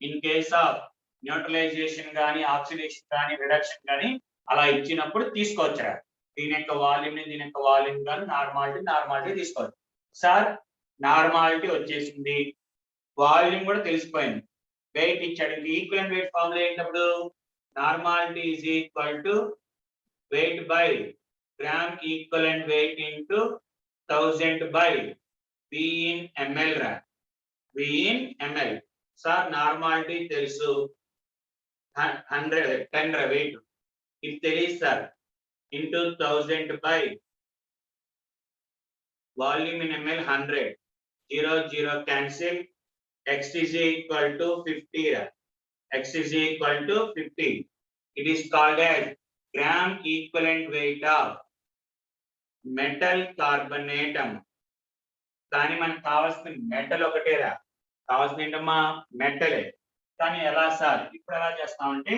ఇన్ కేస్ ఆఫ్ న్యూట్రలైజేషన్ కానీ, ఆక్సిడేషన్ కానీ, రిడక్షన్ కానీ అలా ఇచ్చినప్పుడు తీసుకోవచ్చురా. దీని యొక్క వాల్యూమ్ గాను, నార్మాలిటీ తీసుకోవచ్చు. సార్ నార్మాలిటీ వచ్చేసింది, వాల్యూమ్ కూడా తెలిసిపోయింది, వెయిట్ ఇచ్చాడు. ఈక్వలెంట్ వెయిట్ ఫార్ములా ఏంటప్పుడు? Normality is equal to weight by gram equivalent weight into 1000 by V in ml రా. V in ml. Sir normality తెలుసు, 10 రా వెయిట్. ఇది తెలియదు sir. Into 1000 by volume in ml 100. 0 cancel. X is equal to 50 రా. X is equal to 50. It is called as gram equivalent weight of metal carbonate అమ్మ. కానీ మనకు కావాల్సిన మెటల్ ఒకటేరా, కావాల్సిన ఏంటమ్మా మెటలే. కానీ ఎలా సార్, ఇప్పుడు ఎలా చేస్తామంటే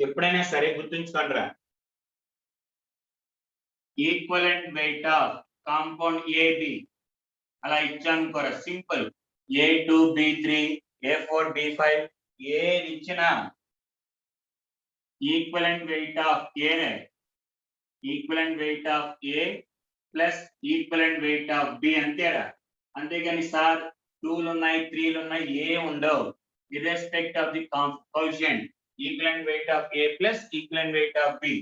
ఎప్పుడైనా సరే గుర్తుంచుకోండి రా, equivalent weight of compound AB అలా ఇచ్చానుకోరా, simple A2 B3 A4 B5 ఏది ఇచ్చినా equivalent weight of A equivalent weight of A plus equivalent weight of B అంతేరా. అంతేగాని సార్ 2లు ఉన్నాయి 3లు ఉన్నాయి ఏ ఉండవు. Irrespective of the coefficient equivalent weight of A plus equivalent weight of B.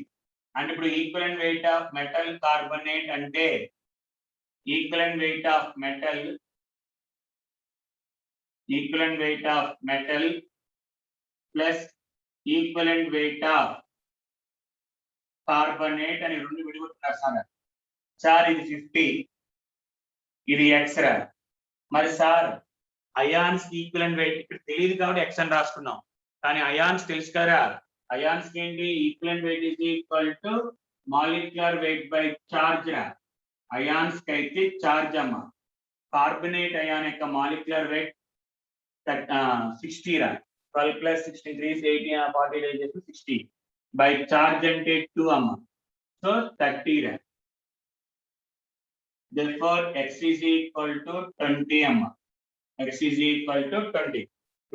అంటే ఇప్పుడు equivalent weight of metal carbonate అంటే equivalent weight of metal equivalent weight of metal plus equivalent weight of carbonate అని రెండు విడిగొట్టున్నారు సార్. సార్ ఇది 50, ఇది x రా. మరి సార్ అయాన్స్ ఈక్వలెంట్ వెయిట్ ఇక్కడ తెలియదు కాబట్టి x అని రాసుకున్నాం, కానీ అయాన్స్ తెలుసు కదా. అయాన్స్ ఏంటి, equivalent weight is equal to molecular weight by charge రా. అయాన్స్ కి అయితే చార్జ్ అమ్మ. కార్బనేట్ అయాన్ యొక్క మాలిక్యులర్ వెయిట్ 60 రా. 12 plus 63 is 80 40 days 60 by charge అంటే 2 అమ్మ. సో 30 రా. therefore x is equal to 20 అమ్మ. x is equal to 20.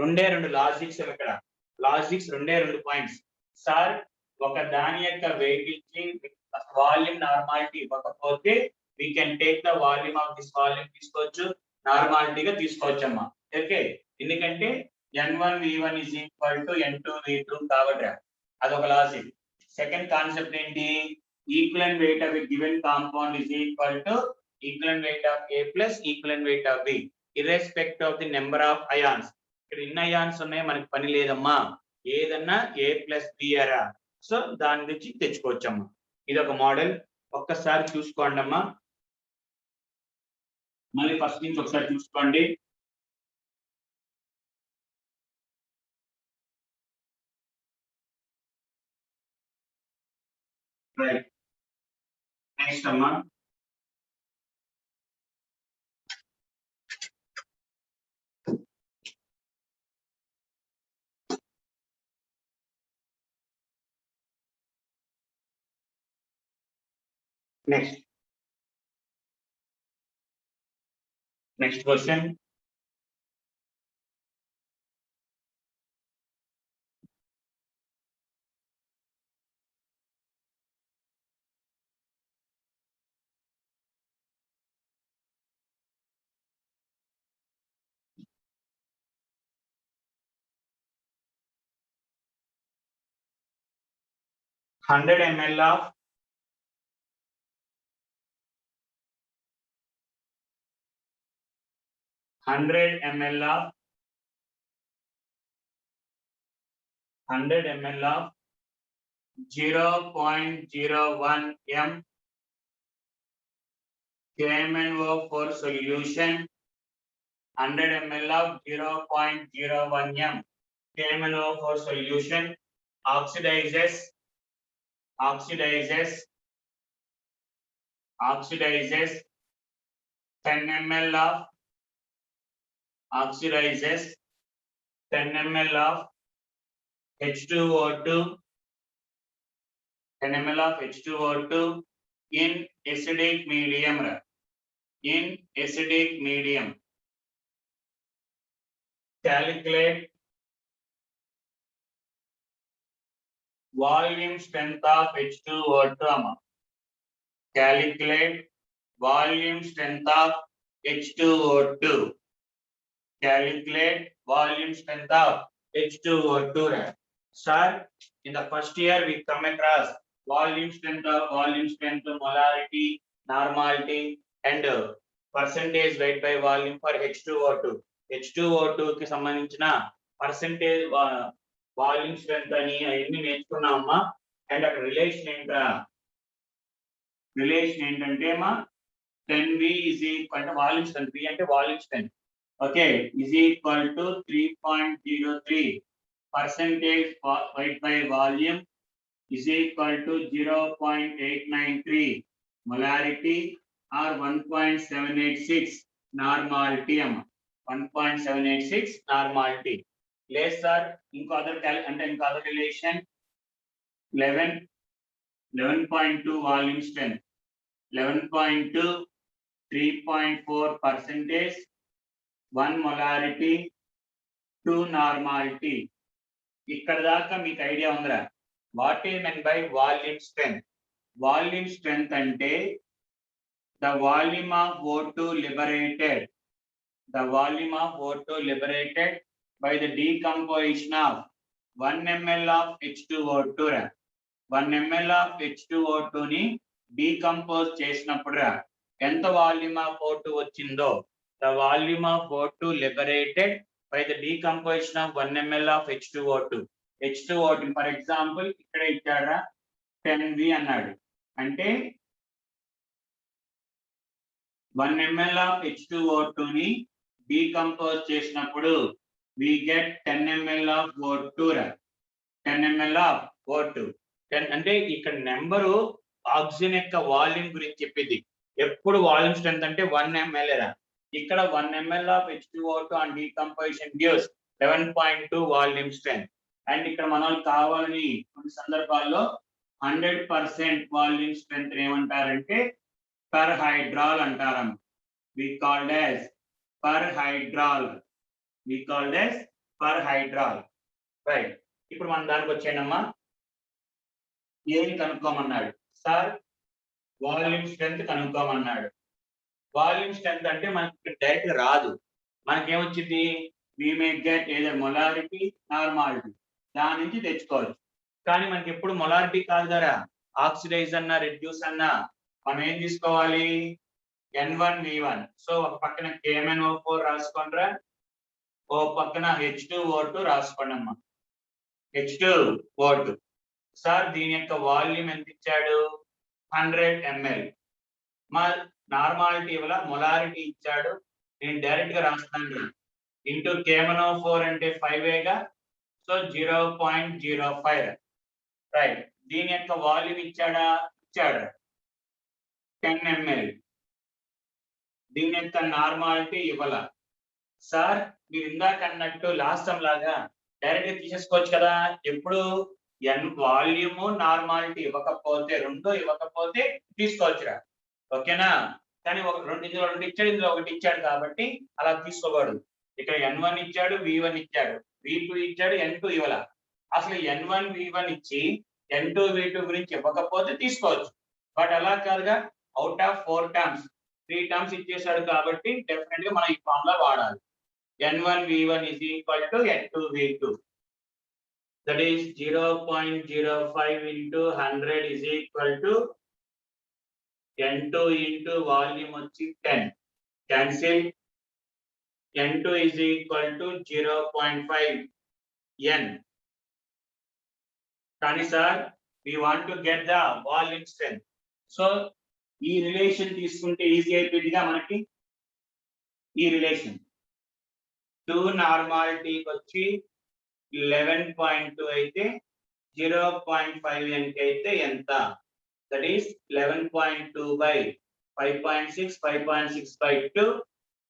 రెండే రెండు లాజిక్స్ ఇక్కడ, లాజిక్స్ రెండే రెండు పాయింట్స్ సార్. ఒక దాని యొక్క వెయిట్ ఇచ్చి వాల్యూమ్ నార్మాలిటీ ఇవ్వకపోతే we can take the volume of this volume తీసుకోవచ్చు, నార్మాలిటీగా తీసుకోవచ్చు అమ్మా. ఓకే, ఎందుకంటే n1 v1 is equal to n2 v2 కాబట్టి అదొక లాజిక్. సెకండ్ కాన్సెప్ట్ ఏంటి, equivalent weight of a given compound is equal to equivalent weight of A plus equivalent weight of B irrespective of the number of ions. ఇక్కడ ఎన్ని అయాన్స్ ఉన్నాయి మనకి పని లేదమ్మా, ఏదన్నా A plus B అరా. సో దాని నుంచి తెచ్చుకోవచ్చమ్మా. ఇది ఒక మోడల్, ఒక్కసారి చూసుకోండి అమ్మా. మళ్ళీ ఫస్ట్ నుంచి ఒకసారి చూసుకోండి. Right. Next, Amma. Next. Next question. Hundred ml of 100 ml of 0.01 m KMnO4 solution. 100 ml of 0.01 m KMnO4 solution oxidizes 10 ml of 10 ml of H2O2 10 ml of H2O2 in acidic medium. Calculate volume strength of H2O2. Calculate volume strength of H2O2. Calculate volume strength of H2O2. Sir, in the first year we come across volume strength, molarity, normality and percentage weight by volume for H2O2. H2O2 కి సంబంధించిన పర్సెంటేజ్ వాల్యూమ్ స్ట్రెంత్ అని అవన్నీ నేర్చుకున్నామమ్మా. అండ్ అక్కడ రిలేషన్ ఏంటంటే అమ్మా 10V is equal to volume strength, V అంటే volume strength. Okay, is equal to 3.03 percentage weight by volume is equal to 0.893 molarity or 1.786 normality అమ్మ 1.786 normality. లేదు సార్ ఇంకో other relation 11.2 volume strength 11.2 3.4%, 1 molarity, 2 normality. ఇక్కడ దాకా మీకు ఐడియా ఉందిరా? What is men by volume strength? Volume strength అంటే the volume of O2 liberated, the volume of O2 liberated by the decomposition of 1 ml of H2O2 రా. 1 ml of H2O2 ని డీకంపోజ్ చేసినప్పుడు రా ఎంత వాల్యూమ్ ఆఫ్ O2 వచ్చిందో, the volume of O2 liberated by the decomposition of 1 ml of H2O2. H2O2 for example ఇక్కడ ఇచ్చారా 10V అన్నాడు అంటే 1 ml of H2O2 ని డీకంపోజ్ చేసినప్పుడు we get 10 ml of O2 రా. 10 ml of O2. 10 అంటే ఇక్కడ నెంబరు ఆక్సిజన్ యొక్క వాల్యూమ్ గురించి చెప్పింది. ఎప్పుడు వాల్యూమ్ స్ట్రెంత్ అంటే 1 ml రా. ఇక్కడ 1 ml of H2O2 on decomposition gives 11.2 volume strength. And ఇక్కడ మనం కావాలని కొన్ని సందర్భాల్లో 100% వాల్యూమ్ స్ట్రెంత్ ఏమంటారంటే పర్హైడ్రాల్ అంటారమ్మ. we called as perhydrol. we called as perhydrol. Right. ఇప్పుడు మనం దానికి వచ్చేనమ్మా. ఏం కనుక్కోమన్నాడు సార్? వాల్యూమ్ స్ట్రెంత్ కనుక్కోమన్నాడు. వాల్యూమ్ స్ట్రెంత్ అంటే మనకి డైరెక్ట్ రాదు. మనకేమొచ్చింది? we may get either molarity, normality. దాని నుంచి తెచ్చుకోవచ్చు. కానీ మనకి ఎప్పుడు మొలారిటీ కాదు కదా, ఆక్సిడైజ్ అన్నా రెడ్యూస్ అన్నా మనం ఏం తీసుకోవాలి? N1V1. సో ఒక పక్కన KMnO4 రాసుకోండిరా, ఓ పక్కన H2O2 రాసుకోండి అమ్మా. H2O2. సార్ దీని యొక్క వాల్యూమ్ ఎంత ఇచ్చాడు? 100 ml. మా నార్మాలిటీ వల్ల మొలారిటీ ఇచ్చాడు. నేను డైరెక్ట్ గా రాస్తాను. ఇంటూ KMnO4 అంటే 5గా, సో 0.05. రైట్. దీని యొక్క వాల్యూమ్ ఇచ్చాడా? ఇచ్చాడు 10 ml. దీని యొక్క నార్మాలిటీ ఇవ్వాల. సార్ మీరు ఇందాక అన్నట్టు లాస్ట్ టైం లాగా డైరెక్ట్ గా తీసేసుకోవచ్చు కదా. ఎప్పుడు వాల్యూమ్ నార్మాలిటీ ఇవ్వకపోతే, రెండో ఇవ్వకపోతే తీసుకోవచ్చురా. ఓకేనా? కానీ రెండు ఇచ్చాడు, ఇందులో ఒకటి ఇచ్చాడు కాబట్టి అలా తీసుకోకూడదు. ఇక్కడ N1 ఇచ్చాడు, V1 ఇచ్చాడు, V2 ఇచ్చాడు, N2 ఇవ్వాల. అసలు N1 V1 ఇచ్చి N2 V2 గురించి ఇవ్వకపోతే తీసుకోవచ్చు. బట్ అలా కాదుగా, అవుట్ ఆఫ్ 4 టర్మ్స్ 3 టర్మ్స్ ఇచ్చేసాడు కాబట్టి డెఫినెట్ గా మనం ఈ ఫార్ములా వాడాలి. N1 V1 is equal to N2 V2. That is 0.05 into 100 is equal to N2 into volume వచ్చి 10. Cancel. N2 is equal to 0.5 N. కానీ sir we want to get the volume strength. So ఈ రిలేషన్ తీసుకుంటే ఈజీ అయిపోయిందిగా మనకి. ఈ రిలేషన్ 2 నార్మాలిటీ వచ్చి 11.2 అయితే 0.5 N అయితే ఎంత? That is 11.2 by 5.6, 5.6 by 2,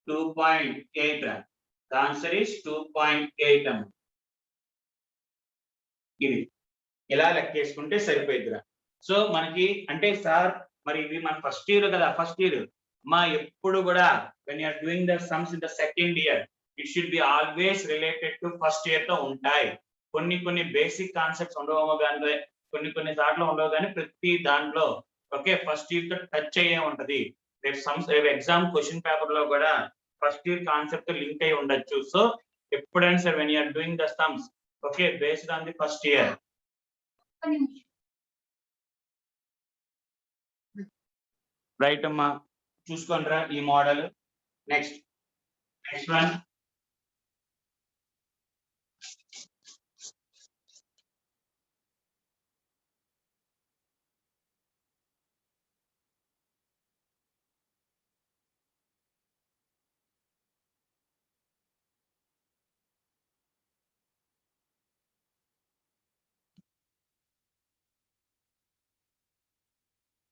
2.8. The answer is 2.8. ఇది ఇలా లెక్కేసుకుంటే సరిపోయిద్దిరా. సో మనకి అంటే సార్ మరి ఇది మన ఫస్ట్ ఇయర్ కదా, ఫస్ట్ ఇయర్ మా ఎప్పుడు కూడా when you are doing the sums in the second year it should be always related to first year తో ఉంటాయి. కొన్ని బేసిక్ కాన్సెప్ట్స్ ఉండవు కానీ, కొన్ని సార్లు ఉండవు కానీ ప్రతి దాంట్లో ఓకే ఫస్ట్ ఇయర్ తో టచ్ అయ్యే ఉంటది. రేపు సమ్స్ ఎగ్జామ్ క్వశ్చన్ పేపర్ లో కూడా ఫస్ట్ ఇయర్ కాన్సెప్ట్ లింక్ అయి ఉండొచ్చు. సో ఎప్పుడైనా సరే when you are doing the sums okay based on the first year. Right అమ్మా, చూసుకోండిరా ఈ model. Next one.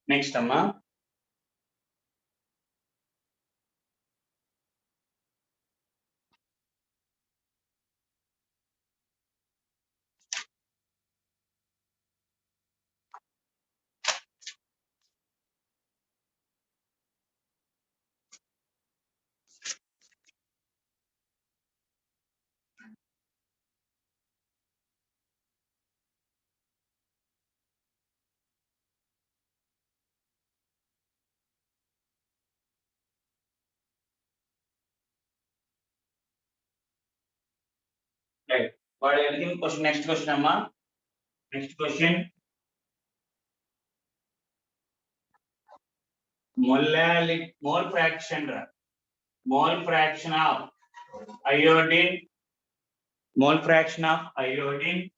Next, Amma. Right. What anything question? Next question, Amma. Next question. Mole fraction. Mole fraction of iodine. Mole fraction of iodine.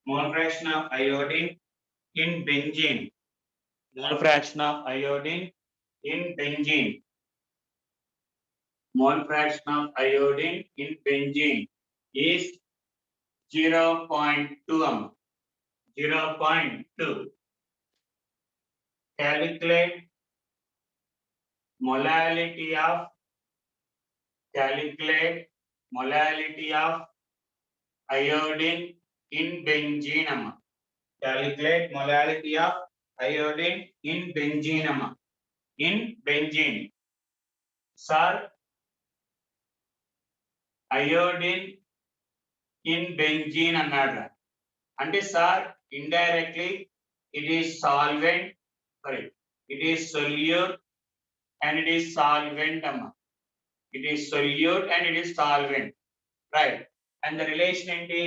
Mole fraction of iodine in benzene. Mole fraction of iodine in benzene. Mole fraction of iodine in benzene is 0.2. 0.2. Calculate molality of iodine in benzene. Calculate molality of iodine in benzene. In benzene. Sir, iodine in benzene అన్నాడు. అంటే sir indirectly it is solvent, sorry, it is solute and it is solvent amma. It is solute and it is solvent, right? And the relation ఏంటి,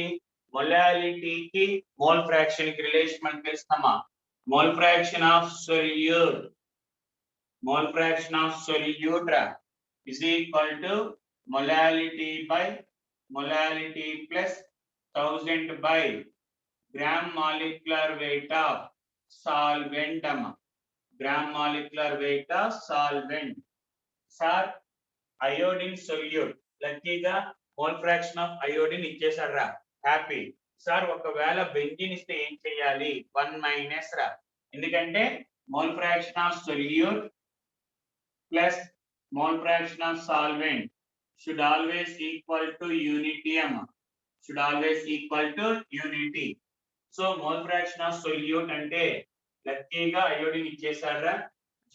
molality కి mole fraction కి relation మనకు తెలుసమ్మా. Mole fraction of solute is equal to molality by molality plus 1000 by gram molecular weight of solvent. Gram molecular weight of solvent. Sir, iodine solute లక్కీగా మోల్ ఫ్రాక్షన్ ఆఫ్ అయోడిన్ ఇచ్చేసాడు రా, హ్యాపీ. సార్ ఒకవేళ బెంజిన్ ఇస్తే ఏం చేయాలి, 1 మైనస్ రా, ఎందుకంటే mole fraction of solute plus mole fraction of solvent should always equal to unity amma. Should always equal to unity. So mole fraction of solute అంటే లక్కీగా iodine ఇచ్చేసారా,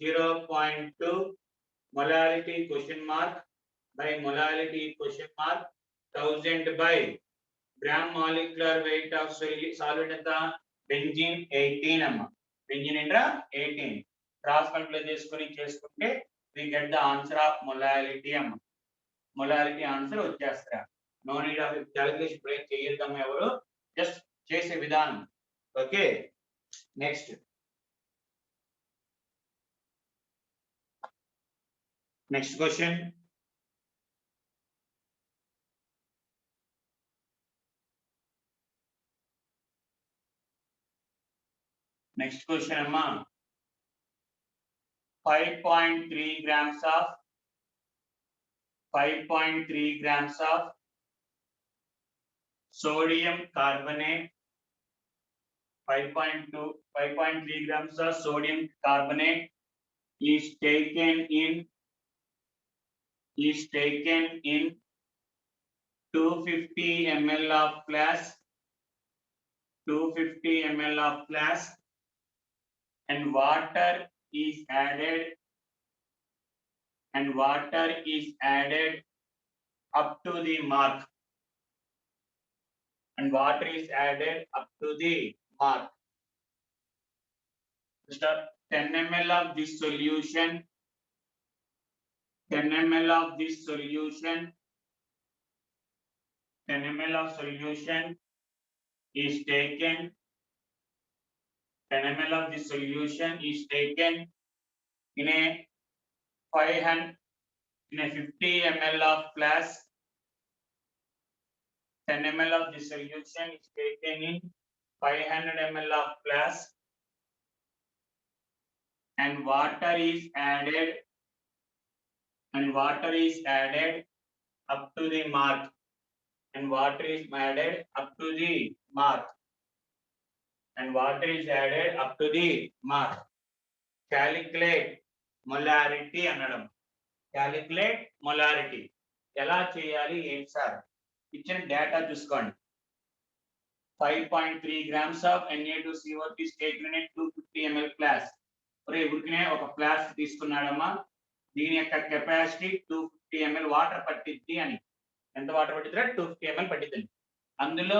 0.2 molality question mark by molality question mark 1000 by gram molecular weight of solvent ఎంత, benzene 18 అమ్మ. benzene ఏంట్రా 18. క్రాస్ మల్టిప్లై చేసుకుంటే we get the answer of molality అమ్మ. molality ఆన్సర్ వచ్చేస్తారా. No need of calculation break చేయొద్దమ్మ ఎవరు, జస్ట్ చేసే విధానం. Okay, next question. Next question అమ్మా, 5.3 grams of 5.3 grams of sodium carbonate, 5.3 grams of sodium carbonate is taken in 250 ml of glass, 250 ml of glass, and water is added up to the mark. And water is added up to the mark. Mr. 10 ml of this solution, 10 ml of this solution, 10 ml of solution is taken. 10 ml of this solution is taken in a 50 ml of glass. 10 ml of this solution is taken in 500 ml of glass, and water is added up to the mark. And water is added up to the mark. and water is added up to the mark. Calculate molarity అనడం. Calculate molarity. ఎలా చేయాలి ఏంటి సార్? ఇచ్చిన డేటా చూసుకోండి. 5.3 grams of Na2CO3 is taken in a 250 ml flask. ఒరే ఉరికినే ఒక ఫ్లాస్క్ తీసుకున్నాడమ్మా, దీని యొక్క కెపాసిటీ 250 ml వాటర్ పట్టిద్ది అని. ఎంత వాటర్ పట్టిద్దిరా? 250 ml పట్టిద్ది. అందులో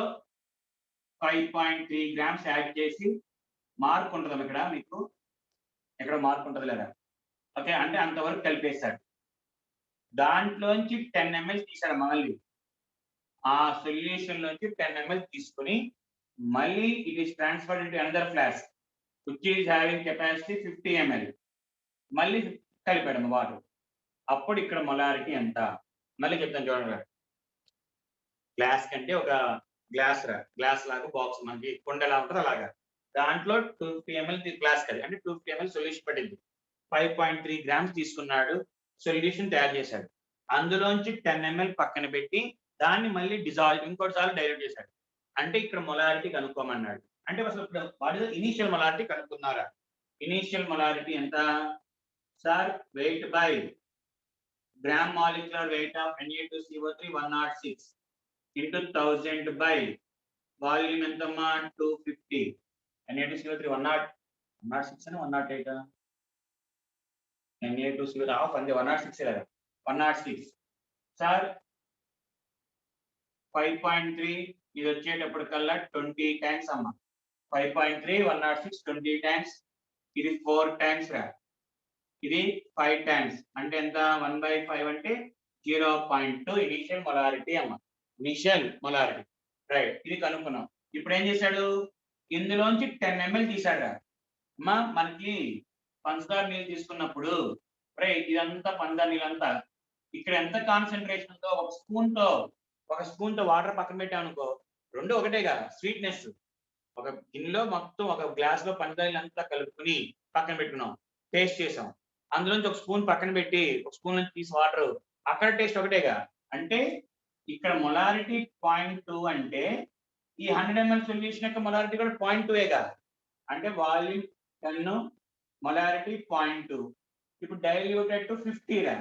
5.3 grams యాడ్ చేసి, మార్క్ ఉంటుందమ్మా ఇక్కడ మీకు, ఎక్కడ మార్క్ ఉంటుంది లేదా? ఓకే, అంటే అంతవరకు కలిపేశాడు. దాంట్లోంచి 10 ml తీసాడు మళ్ళీ. ఆ సొల్యూషన్ లోంచి 10 ml తీసుకుని మళ్ళీ it is transferred into another flask which is having capacity 50 ml. మళ్ళీ కలిపాడు వాటర్. అప్పుడు ఇక్కడ మొలారిటీ ఎంత? మళ్ళీ చెప్తాను చూడండి. గ్లాస్ కంటే ఒక గ్లాస్ లాగా బాక్స్ మనకి కొండ ఎలా ఉంటుంది అలాగా. దాంట్లో 250 ml గ్లాస్ కదా, అంటే 250 ml సొల్యూషన్ పడింది. 5.3 grams తీసుకున్నాడు, సొల్యూషన్ తయారు చేశాడు. అందులోంచి 10 ml పక్కన పెట్టి దాన్ని మళ్ళీ ఇంకోటిసారి డైల్యూట్ చేశాడు. అంటే ఇక్కడ మొలారిటీ కనుక్కోమన్నాడు. అంటే అసలు ఇప్పుడు వాట్ ఇస్ ఇనిషియల్ మొలారిటీ కనుక్కున్నారా? ఇనిషియల్ మొలారిటీ ఎంత sir? Weight by gram molecular weight of Na2CO3 106 into 1000 by volume ఎంతమ్మా? 250. Na2CO3 106 అని 108 Na2CO3 ఆఫ్ అంతే 106 లేదా 106 సార్. 5.3 ఇది వచ్చేటప్పటికల్లా 20 టైమ్స్ అమ్మా. 5.3 106 20 టైమ్స్, ఇది 4 టైమ్స్ రా, ఇది 5 టైమ్స్, అంటే ఎంత? 1/5 అంటే 0.2 ఇనిషియల్ మొలారిటీ అమ్మా. ఇనిషియల్ మొలారిటీ రైట్, ఇది కనుక్కున్నాం. ఇప్పుడు ఏం చేశాడు? ఇందులోంచి 10 ml తీసాడు అమ్మా. మనకి పంచదార నీళ్ళు తీసుకున్నప్పుడు రైట్, ఇదంతా పంచదార నీళ్ళంతా ఇక్కడ ఎంత కాన్సన్ట్రేషన్ ఉందో ఒక స్పూన్ తో వాటర్ పక్కన పెట్టామనుకో, రెండు ఒకటేగా స్వీట్నెస్. ఒక గిన్నెలో మొత్తం ఒక గ్లాస్ లో పంచదార అంతా కలుపుకుని పక్కన పెట్టుకున్నాం, టేస్ట్ చేసాం. అందులోంచి ఒక స్పూన్ పక్కన పెట్టి ఒక స్పూన్ నుంచి తీసి వాటర్, అక్కడ టేస్ట్ ఒకటేగా. అంటే ఇక్కడ మొలారిటీ 0.2 అంటే ఈ 100 ml సొల్యూషన్ యొక్క మొలారిటీ కూడా 0.2గా. అంటే వాల్యూమ్ 10, మొలారిటీ 0.2. ఇప్పుడు డైల్యూటెడ్ టు 50 రా.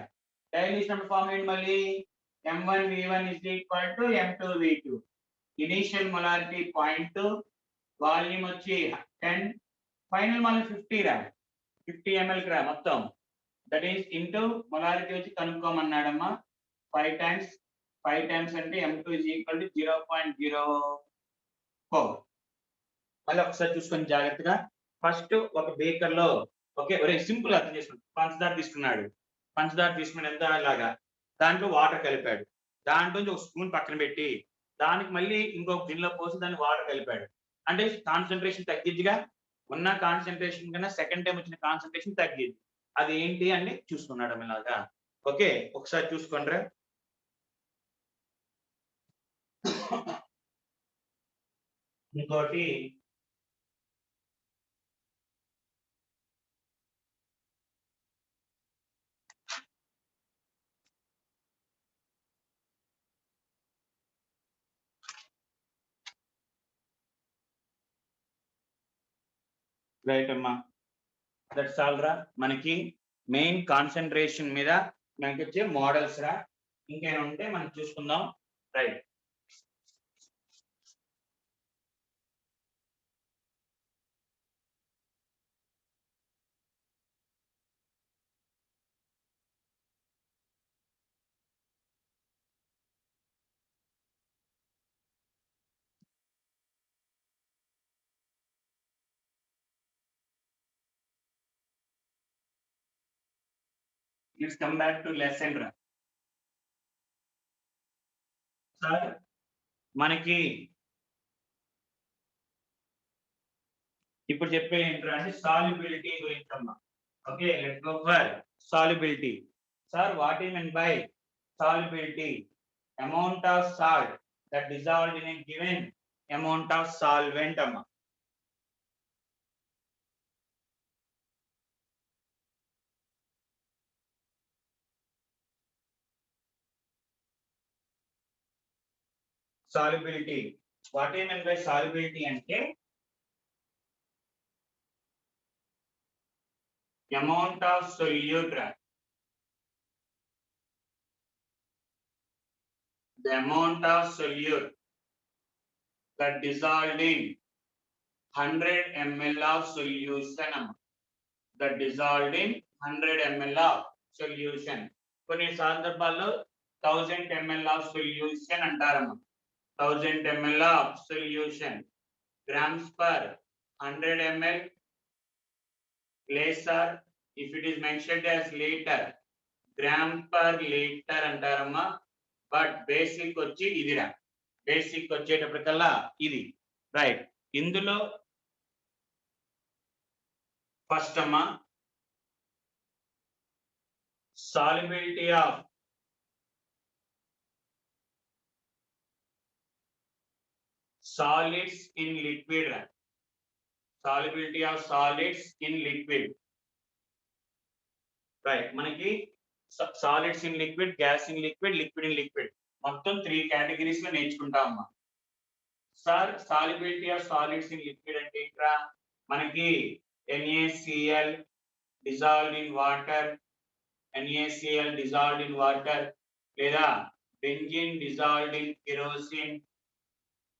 డైల్యూషన్ ఫార్మ్ ఏంటి మళ్ళీ? M1V1 is equal to M2V2. Initial molarity 0.2, volume వచ్చి 10, ఫైనల్ మళ్ళీ 50 రా, 50 ml రా మొత్తం. దట్ ఈస్ ఇంటూ మొలారిటీ వచ్చి కనుక్కోమన్నాడమ్మా. 5 టైమ్స్ అంటే M2 is equal to 0.04. మళ్ళీ ఒకసారి చూసుకొని జాగ్రత్తగా. ఫస్ట్ ఒక బేకర్ లో ఓకే సింపుల్ అర్థం చేసుకోండి. పంచదార తీసుకుని ఎంత లాగా దాంట్లో వాటర్ కలిపాడు. దాంట్లో ఒక స్పూన్ పక్కన పెట్టి దానికి మళ్ళీ ఇంకొక గిన్నెలో పోసి దాన్ని వాటర్ కలిపాడు. అంటే కాన్సన్ట్రేషన్ తగ్గిద్దిగా. ఉన్న కాన్సన్ట్రేషన్ కన్నా సెకండ్ టైం వచ్చిన కాన్సన్ట్రేషన్ తగ్గిద్ది. అది ఏంటి అని చూసుకున్నాడు ఇలాగా. ఓకే, ఒకసారి చూసుకోండి. ఇంకోటి రైట్ అమ్మా, దట్స్ ఆల్ రా. మనకి మెయిన్ కాన్సన్ట్రేషన్ మీద మనకి వచ్చే మోడల్స్ రా. ఇంకేమైనా ఉంటే మనం చూసుకుందాం. Right, let's come back to lesson రా. సార్ మనకి ఇప్పుడు చెప్పే ఏంటంటే అంటే సాల్యుబిలిటీ గురించి అమ్మా. Okay, let's go for solubility. Sir what you mean by solubility? Amount of salt that dissolved in a given amount of solvent అమ్మా. Solubility. What I mean by solubility అంటే amount of solute, the amount of solute that dissolved in 100 ml of solution, that dissolved in 100 ml of solution. కొన్ని సందర్భాల్లో 1000 ml of solution అంటారమ్మ. 1000 ml of solution, grams per 100 ml, lesser if it is mentioned as liter, gram per liter అంటారమ్మా. బట్ బేసిక్ వచ్చి ఇదిరా, బేసిక్ వచ్చేటప్పటికల్లా ఇది రైట్. ఇందులో ఫస్ట్ అమ్మా solubility of solids in liquid, solubility of solids in liquid, right. మనకి solids in liquid, gas in liquid, liquid in liquid మొత్తం 3 కేటగిరీస్ లో నేర్చుకుంటామమ్మా. Sir solubility of solids in liquid అంటే ఏంట్రా? మనకి NaCl dissolved in water, NaCl dissolved in water, లేదా benzene dissolved in kerosene,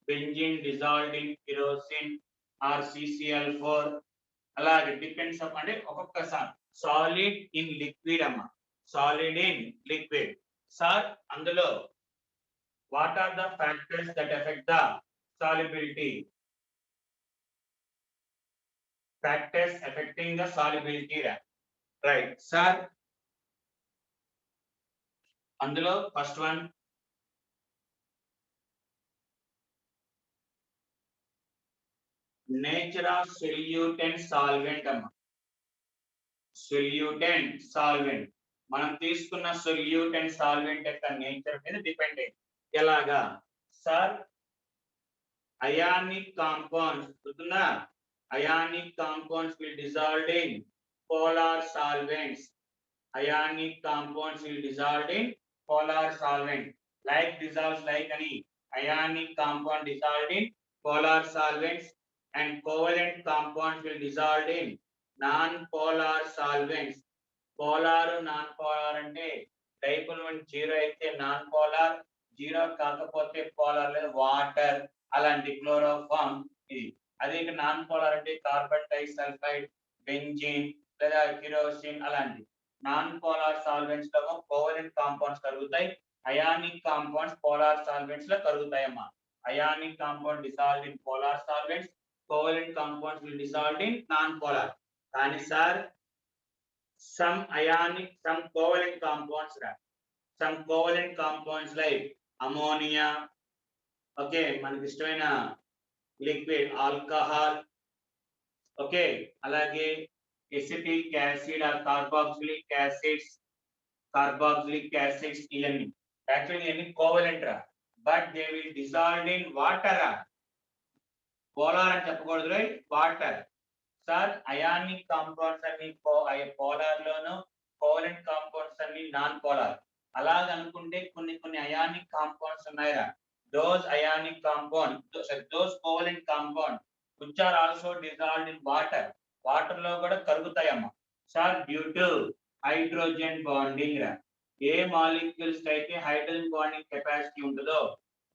benzene dissolved in kerosene or CCl4. అలాగే డిపెండ్స్ అప్ అంటే ఒక్కొక్కసారి సాలిడ్ ఇన్ లిక్విడ్ అమ్మ, సాలిడ్ ఇన్ లిక్విడ్. సార్ అందులో what are the factors that affect the solubility? Factors affecting the solubility, right. Sir అందులో first one nature of solute and solvent అమ్మ. సొల్యూట్ అండ్ సాల్వెంట్, మనం తీసుకున్న సొల్యూట్ అండ్ సాల్వెంట్ యొక్క నేచర్ మీద డిపెండ్ అయ్యింది. ఎలాగా సార్? అయానిక్ కాంపౌండ్స్ గుర్తుందా? Ionic compounds will dissolved in polar solvents. Ionic compounds will dissolve in polar solvent. Like dissolves like any ionic compound dissolved in polar solvents, and covalent compounds will dissolve in non-polar solvents. Polar non-polar అంటే డైపోల్ 0 అయితే non-polar, 0 కాకపోతే polar లేదా వాటర్ అలాంటి క్లోరోఫార్మ్ ఇది. అదే non-polar అంటే కార్బన్ డైసల్ఫైడ్, బెంజీన్ లేదా కిరోసిన్ అలాంటి. non-polar solvents లో covalent compounds కరుగుతాయి. ionic compounds polar solvents లో కరుగుతాయమ్మా. ionic compound dissolved in polar solvents, covalent compounds will dissolve in non-polar. కానీ sir some ionic, some covalent compounds, some covalent compounds like ammonia, okay, మనకి ఇష్టమైన లిక్విడ్ ఆల్కహాల్, ఓకే, అలాగే acetic acid or carboxylic acids ఇవన్నీ యాక్చువల్లీ ఇవన్నీ కోవలెంట్ రా, but they will dissolve in water. Polar అని చెప్పకూడదు, right, water. Sir ionic compounds అన్ని పోలార్ లోను, కోవలెంట్ కాంపౌండ్స్ అన్ని నాన్ పోలార్. అలాగనుకుంటే కొన్ని కొన్ని అయానిక్ కాంపౌండ్స్ ఉన్నాయిరా. those ionic compounds, those covalent compounds which are also dissolved in water, water లో కూడా కరుగుతాయమ్మా. Sir due to hydrogen bonding రా. ఏ మాలిక్యూల్స్ అయితే హైడ్రోజన్ బాండింగ్ కెపాసిటీ ఉంటుందో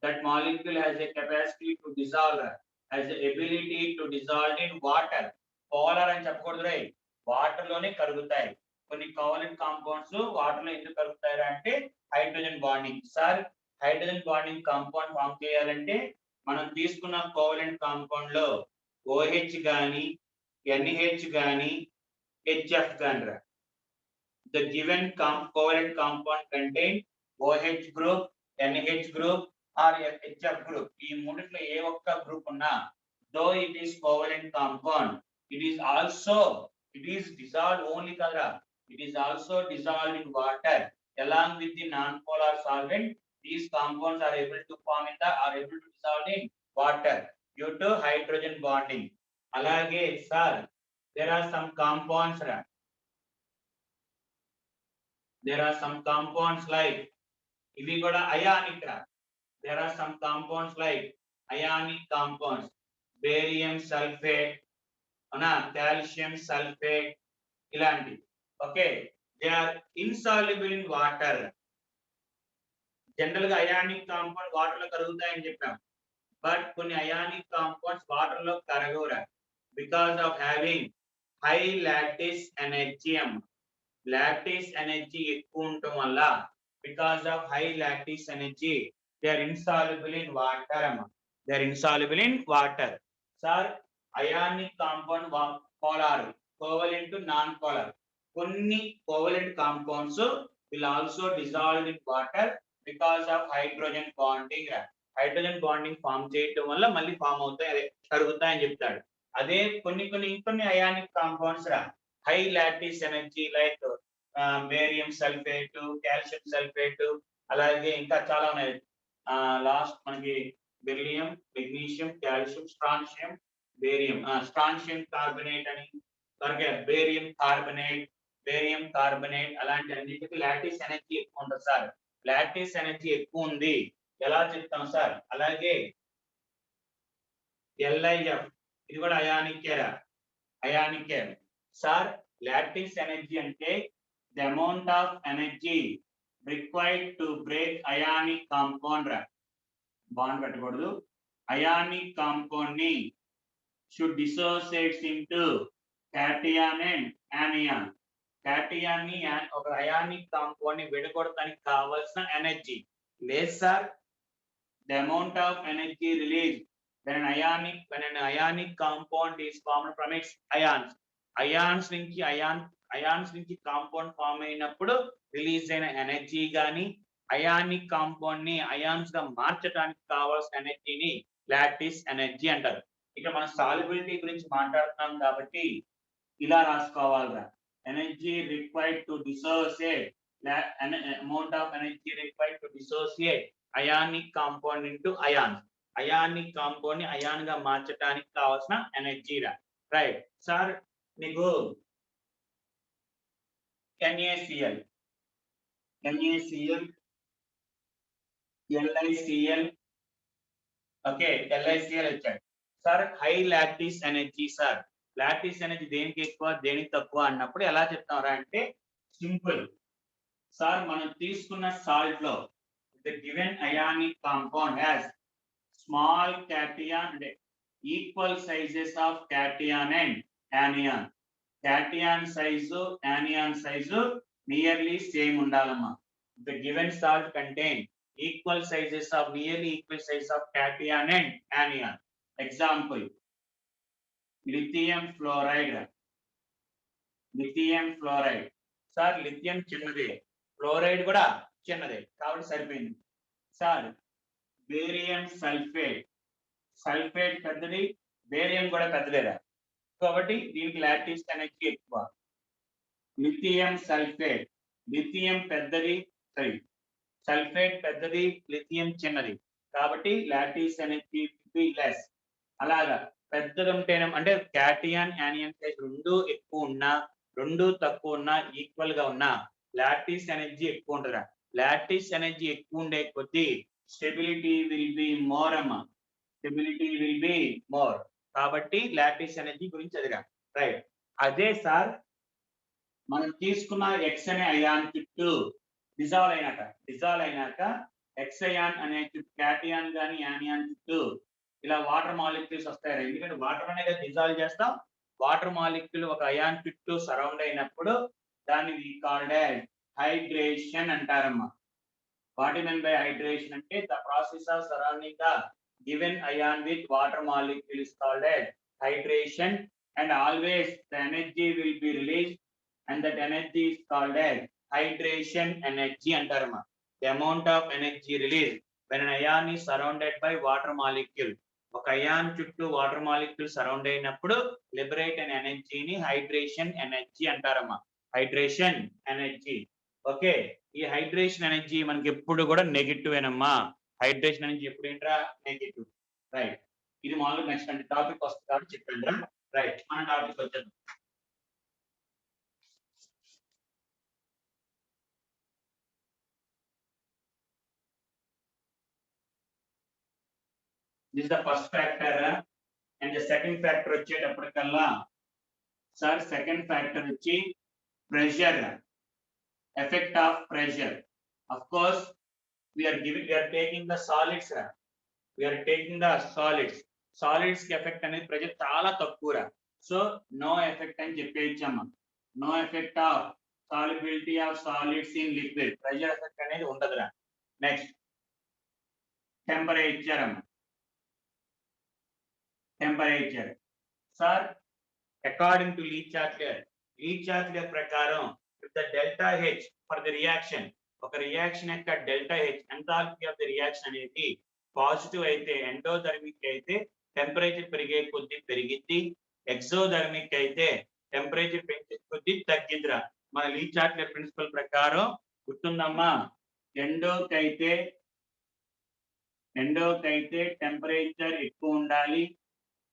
that molecule has a capacity to dissolve, has a ability to dissolve in water. Polar అని చెప్పకూడదు రే, వాటర్ లోనే కరుగుతాయి. కొన్ని కోవలెంట్ కాంపౌండ్స్ వాటర్ లో ఎందుకు కరుగుతాయి అంటే hydrogen bonding. Sir hydrogen bonding compound form చేయాలంటే మనం తీసుకున్న కోవలెంట్ కాంపౌండ్ లో OH గాని NH గాని HF గాని రా. The given covalent compound contain OH group, NH group or HF group. ఈ మూడిట్లో ఏ ఒక్క గ్రూప్ ఉన్నా, though it is covalent compound, it is dissolved only kadra, it is also dissolved in water along with the non-polar solvent. These compounds are able to dissolve in water due to hydrogen bonding. అలాగే sir there are some compounds ra. There are some compounds like ఇవి కూడా ionic ra. There are some compounds like ionic compounds, barium sulfate, calcium sulfate, ఇలాంటి. Okay, they are insoluble in water. General గా అయానిక్ కాంపౌండ్ వాటర్ లో కరుగుతాయని చెప్పాం. బట్ కొన్ని అయానిక్ కాంపౌండ్స్ వాటర్ లో కరగవురా, because of having high lattice energy అమ్మ. లాటిస్ ఎనర్జీ ఎక్కువ ఉండటం వల్ల, because of high lattice energy they are insoluble in water అమ్మ. They are insoluble in water. Sir ionic compound polar, covalent, non polar. కొన్ని covalent compounds will also dissolve in water because of hydrogen bonding. Hydrogen bonding form చేయటం వల్ల మళ్ళీ ఫామ్ అవుతాయి, అదే కరుగుతాయని చెప్తాడు. అదే ఇంకొన్ని అయానిక్ కాంపౌండ్స్ రా, high lattice energy like barium sulphate, calcium sulphate, అలాగే ఇంకా చాలా ఉన్నాయి. లాస్ట్ మనకి beryllium, magnesium, calcium, strontium, barium, strontium carbonate అని, బేరియం కార్బనేట్ అలాంటి అన్నిటికీ లాటిస్ ఎనర్జీ ఎక్కువ ఉంటుంది సార్. లాటిస్ ఎనర్జీ ఎక్కువ ఉంది, ఎలా చెప్తాం సార్? అలాగే LiF ఇది కూడా అయానిక్ సార్. లాటిస్ ఎనర్జీ అంటే the amount of energy required to break ionic compound రా. బాండ్ పెట్టకూడదు. అయానిక్ కాంపౌండ్ ని should dissociates into cation and anion. Cation ని ఒక అయానిక్ కాంపౌండ్ ని విడగొడటానికి కావాల్సిన ఎనర్జీ లేదు sir. The amount of energy released when an ionic compound is formed from its ions. Ions నుంచి కాంపౌండ్ ఫామ్ అయినప్పుడు రిలీజ్ అయిన ఎనర్జీ గాని, అయానిక్ కాంపౌండ్ ని అయాన్స్ గా మార్చడానికి కావాల్సిన ఎనర్జీని లాటిస్ ఎనర్జీ అంటారు. ఇక మనం సాల్యుబిలిటీ గురించి మాట్లాడుతున్నాం కాబట్టి ఇలా రాసుకోవాలిరా. Energy required to dissociate, amount of energy required to dissociate ionic compound into ion. Ionic compound ని అయాన్ గా మార్చడానికి కావాల్సిన ఎనర్జీ రా. Right sir. నీకు NaCl, LiCl, ఓకే, LiCl వచ్చాడు sir. High lattice energy sir. Lattice energy దేనికి ఎక్కువ దేనికి తక్కువ అన్నప్పుడు ఎలా చెప్తారా అంటే సింపుల్ సార్. మనం తీసుకున్న సాల్ట్ లో the given ionic compound has small cation and equal sizes of cation and anion. Cation size, anion size nearly same undalama. The given salt contain equal sizes of nearly equal size of cation and anion. Example, lithium fluoride. Sir lithium చిన్నదే, ఫ్లోరైడ్ కూడా చిన్నదే కాబట్టి సరిపోయింది సార్. బేరియం సల్ఫేట్ పెద్దది, బేరియం కూడా పెద్దదేరా కాబట్టి దీనికి లాటిస్ ఎనర్జీ ఎక్కువ. లిథియం సల్ఫేట్, లిథియం పెద్దది, సల్ఫేట్ పెద్దది, లిథియం చిన్నది కాబట్టి లాటిస్ ఎనర్జీ లెస్. అలాగా పెద్దది ఉంటేనే అంటే క్యాటియాన్ యానియన్ సైజ్ రెండు ఎక్కువ ఉన్నా రెండు తక్కువ ఉన్నా ఈక్వల్ గా ఉన్నా లాటిస్ ఎనర్జీ ఎక్కువ ఉంటుందా. లాటిస్ ఎనర్జీ ఎక్కువ ఉండే కొద్దీ స్టెబిలిటీ విల్ బి మోర్ అమ్మా. కాబట్టి లాటిస్ ఎనర్జీ గురించి అదిగా. రైట్. అదే సార్ మనం తీసుకున్న ఎక్స్ అనే అయాన్ చుట్టూ డిజాల్వ్ అయినాక ఎక్స్ అయాన్ అనే క్యాటియాన్ గాని యానియాన్ చుట్టూ ఇలా వాటర్ మాలిక్యూల్స్ వస్తాయి. ఎందుకంటే వాటర్ అనేది డిజాల్వ్ చేస్తాం. వాటర్ మాలిక్యూల్ ఒక అయాన్ చుట్టూ సరౌండ్ అయినప్పుడు దాన్ని కాల్డ్ యాజ్ హైడ్రేషన్ అంటారమ్మా. What you mean by hydration అంటే the process of surrounding the given ion with water molecule is called as hydration, and always the energy will be released and that energy is called as hydration energy antarama. The amount of energy released when an ion is surrounded by water molecule. ఒక అయాన్ చుట్టూ వాటర్ మాలిక్యూల్ సరౌండ్ అయినప్పుడు లిబరేట్ అయిన ఎనర్జీని హైడ్రేషన్ ఎనర్జీ అంటారమ్మా. Hydration energy. ఓకే, ఈ హైడ్రేషన్ ఎనర్జీ మనకి ఎప్పుడు కూడా నెగిటివ్ ఏనమ్మా. హైడ్రేషన్ ఎనర్జీ ఎప్పుడు ఏంట్రా నెగిటివ్. రైట్. ఇది మామూలుగా నెక్స్ట్ అంటే టాపిక్ వస్తుంది కాబట్టి చెప్పండి. రైట్, మన టాపిక్ వచ్చేది this the first factor and the second factor వచ్చేటప్పటికల్లా సార్ సెకండ్ ఫ్యాక్టర్ వచ్చి pressure, effect of pressure. Of course we are taking the solids ra, we are taking the solids కి ఎఫెక్ట్ అనేది ప్రెషర్ చాలా తక్కువ రా. సో నో ఎఫెక్ట్ అని చెప్పేయచ్చమ్మా. No effect of solubility of solids in liquid, pressure effect అనేది ఉండదురా. నెక్స్ట్ టెంపరేచర్ అమ్మ. Temperature sir according to Le Chatelier ప్రకారం the delta H for the reaction, ఒక రియాక్షన్ యొక్క delta H enthalpy of the reaction అనేది పాజిటివ్ అయితే, ఎండోథర్మిక్ అయితే టెంపరేచర్ పెరిగే కొద్దీ పెరిగిద్ది, ఎక్సోథర్మిక్ అయితే టెంపరేచర్ పెంచే కొద్దీ తగ్గిద్దిరా. మన లీ చార్ట్లర్ ప్రిన్సిపల్ ప్రకారం గుర్తుందమ్మా. ఎండోకైతే టెంపరేచర్ ఎక్కువ ఉండాలి,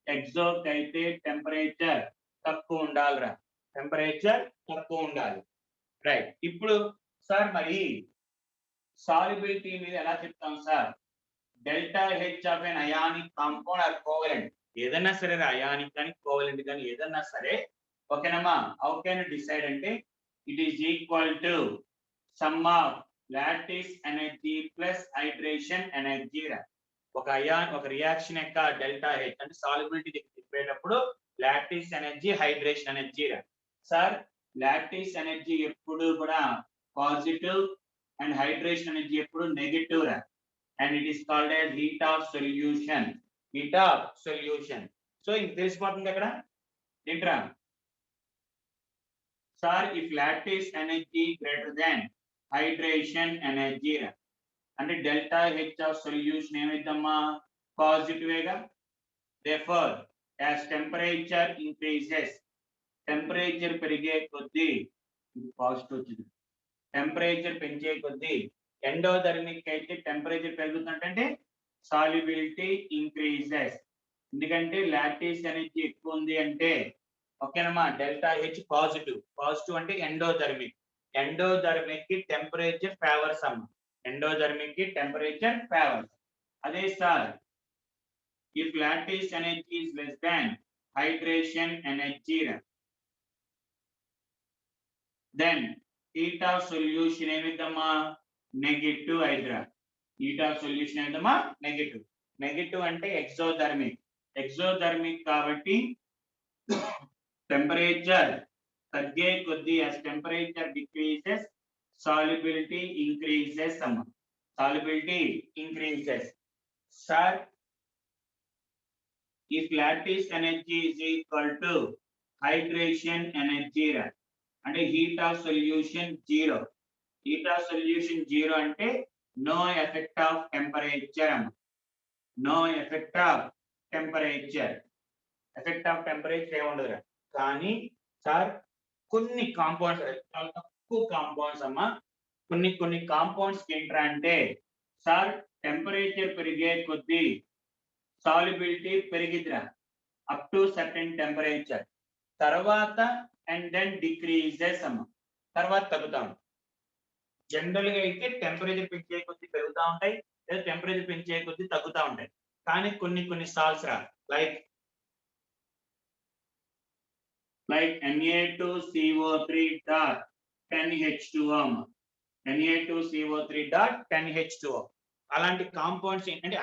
ఎక్సోకైతే టెంపరేచర్ తక్కువ ఉండాలిరా. టెంపరేచర్ తక్కువ ఉండాలి. రైట్. ఇప్పుడు సార్ మరి సాల్యుబిలిటీ మీద ఎలా చెప్తాం sir? Delta H of N ionic compound or covalent, ఏదన్నా సరే అయానిక్ కానీ కోవలెంట్ కానీ ఏదన్నా సరే, ఓకేనమ్మా. హౌ కెన్ డిసైడ్ అంటే it is equal to sum of lattice energy plus hydration energy రా. ఒక రియాక్షన్ యొక్క డెల్టా హెచ్ అంటే సాల్యుబిలిటీ చెప్పేటప్పుడు లాటిస్ ఎనర్జీ, హైడ్రేషన్ ఎనర్జీ రా. సార్ లాటిస్ ఎనర్జీ ఎప్పుడు కూడా పాజిటివ్ అండ్ హైడ్రేషన్ ఎనర్జీ ఎప్పుడు నెగటివ్ రా. And it is called as heat of solution. So ఇది తెలిసిపోతుంది అక్కడ ఏంట్రా sir? If lattice energy greater than hydration energy రా అంటే డెల్టా హెచ్ ఆఫ్ సొల్యూషన్ ఏమైందమ్మా? పాజిటివేగా. therefore as temperature increases, temperature పెరిగే కొద్దీ ఇది పాజిటివ్ వచ్చింది, టెంపరేచర్ పెంచే కొద్దీ ఎండోథర్మిక్ అయితే టెంపరేచర్ పెరుగుతుందంటే సాల్యుబిలిటీ ఇంక్రీజెస్. ఎందుకంటే లాటిస్ ఎనర్జీ ఎక్కువ ఉంది అంటే ఓకేనమ్మా. డెల్టా హెచ్ పాజిటివ్ అంటే ఎండోథర్మిక్ కి టెంపరేచర్ ఫేవర్స్ అమ్మ. ఎండోథర్మిక్ కి టెంపరేచర్ ఫేవర్స్. అదే sir if lattice energy is less than hydration energy then heat of solution ఏమిద్దమ్మా? నెగటివ్ హైడ్రా. హీట్ ఆఫ్ సొల్యూషన్ ఏమిద్దమ్మా? నెగటివ్ అంటే ఎక్సోథర్మిక్ కాబట్టి టెంపరేచర్ తగ్గే కొద్దీ as temperature decreases solubility increases అమ్మా. solubility increases. Sir, if lattice energy is equal to hydration energy అంటే heat of solution zero. heat of solution zero అంటే no effect of temperature అమ్మా. no effect of temperature. effect of temperature ఏముండదురా. కానీ సార్ కొన్ని కాంపౌండ్స్, చాలా తక్కువ కాంపౌండ్స్ అమ్మా, కొన్ని కాంపౌండ్స్ ఏంట్రా అంటే సార్ టెంపరేచర్ పెరిగే కొద్దీ సాల్యుబిలిటీ పెరిగిద్దిరా అప్ టు సర్టెన్ టెంపరేచర్, తర్వాత అండ్ దెన్ డిక్రీజెస్ అమ్మా, తర్వాత తగ్గుతా ఉంటాయి. జనరల్ గా అయితే టెంపరేచర్ పెంచే కొద్దీ పెరుగుతూ ఉంటాయి, లేదా టెంపరేచర్ పెంచే కొద్దీ తగ్గుతూ ఉంటాయి. కానీ కొన్ని సాల్ట్స్ రా లైక్ Na2CO3.10H2O, Na2CO3.10H2O అలాంటి కాంపౌండ్స్ ఏంటంటే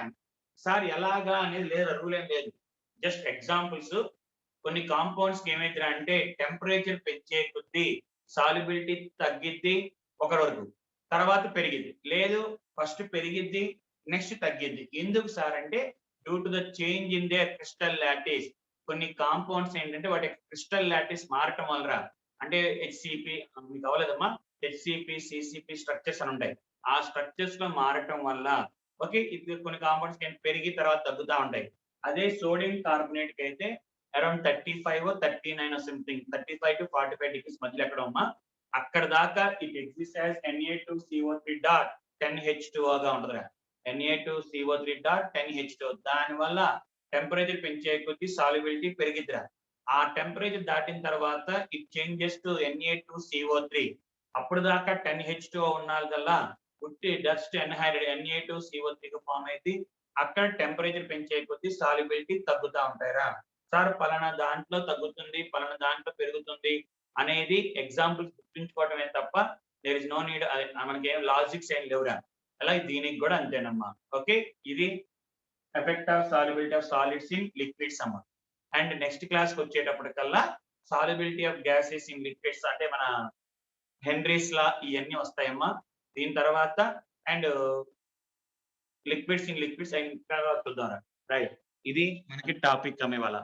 సార్ ఎలాగా అనేది లేదు, రూల్ ఏం లేదు, జస్ట్ ఎగ్జాంపుల్స్. కొన్ని కాంపౌండ్స్ కి ఏమైతే అంటే టెంపరేచర్ పెంచే కొద్దీ సాల్యుబిలిటీ తగ్గిద్ది ఒక రోజు, తర్వాత పెరిగిద్ది, లేదు ఫస్ట్ పెరిగిద్ది నెక్స్ట్ తగ్గిద్ది. ఎందుకు సార్ అంటే due to the change in there crystal lattice. కొన్ని కాంపౌండ్స్ ఏంటంటే వాటి క్రిస్టల్ లాటిస్ మారటం వల్ల, అంటే హెచ్సిపి మీకు అవ్వలేదమ్మా, హెచ్సిపి సిసిపి స్ట్రక్చర్స్ అని ఉంటాయి, ఆ స్ట్రక్చర్స్ లో మారటం వల్ల ఓకే ఇది కొన్ని కాంపౌండ్స్ పెరిగి తర్వాత తగ్గుతూ ఉంటాయి. అదే సోడియం కార్బోనేట్ కి అయితే అరౌండ్ 35 39 సంథింగ్ 35 to 45 డిగ్రీస్ మధ్యలో ఎక్కడ అమ్మా, అక్కడ దాకా ఇట్ ఎగ్జిస్ట్ యాజ్ Na2CO3.10H2O గా ఉంటుంది. Na2CO3.10H2O. దాని వల్ల టెంపరేచర్ పెంచే కొద్దీ సాల్యుబిలిటీ పెరిగిద్దిరా. ఆ టెంపరేచర్ దాటిన తర్వాత ఇట్ చేంజెస్ టు Na2CO3. అప్పుడు దాకా 10H2O ఉన్నదల్లా పుట్టి డస్ట్ ఎన్హైడ్రేట్ Na2CO3 గా ఫామ్ అయితే అక్కడ టెంపరేచర్ పెంచే కొద్దీ సాల్యుబిలిటీ తగ్గుతూ ఉంటాయిరా. సార్ పలానా దాంట్లో తగ్గుతుంది, పలానా దాంట్లో పెరుగుతుంది అనేది ఎగ్జాంపుల్స్ గుర్తుంచుకోవడమే తప్ప దేర్ ఇస్ నో నీడ్. మనకేం లాజిక్స్ ఏం లేవురా. అలాగే దీనికి కూడా అంతేనమ్మా. ఓకే, ఇది effect of solubility of solids in liquids అమ్మా. అండ్ నెక్స్ట్ క్లాస్ కి వచ్చేటప్పటికల్లా solubility of gases in liquids అంటే మన హెన్రీస్ లా ఇవన్నీ వస్తాయమ్మా. దీని తర్వాత అండ్ లిక్విడ్స్ ఇన్ లిక్విడ్స్ అయిన తర్వాత చూద్దాం. రైట్, ఇది మనకి టాపిక్ అమ్మే వాళ్ళ.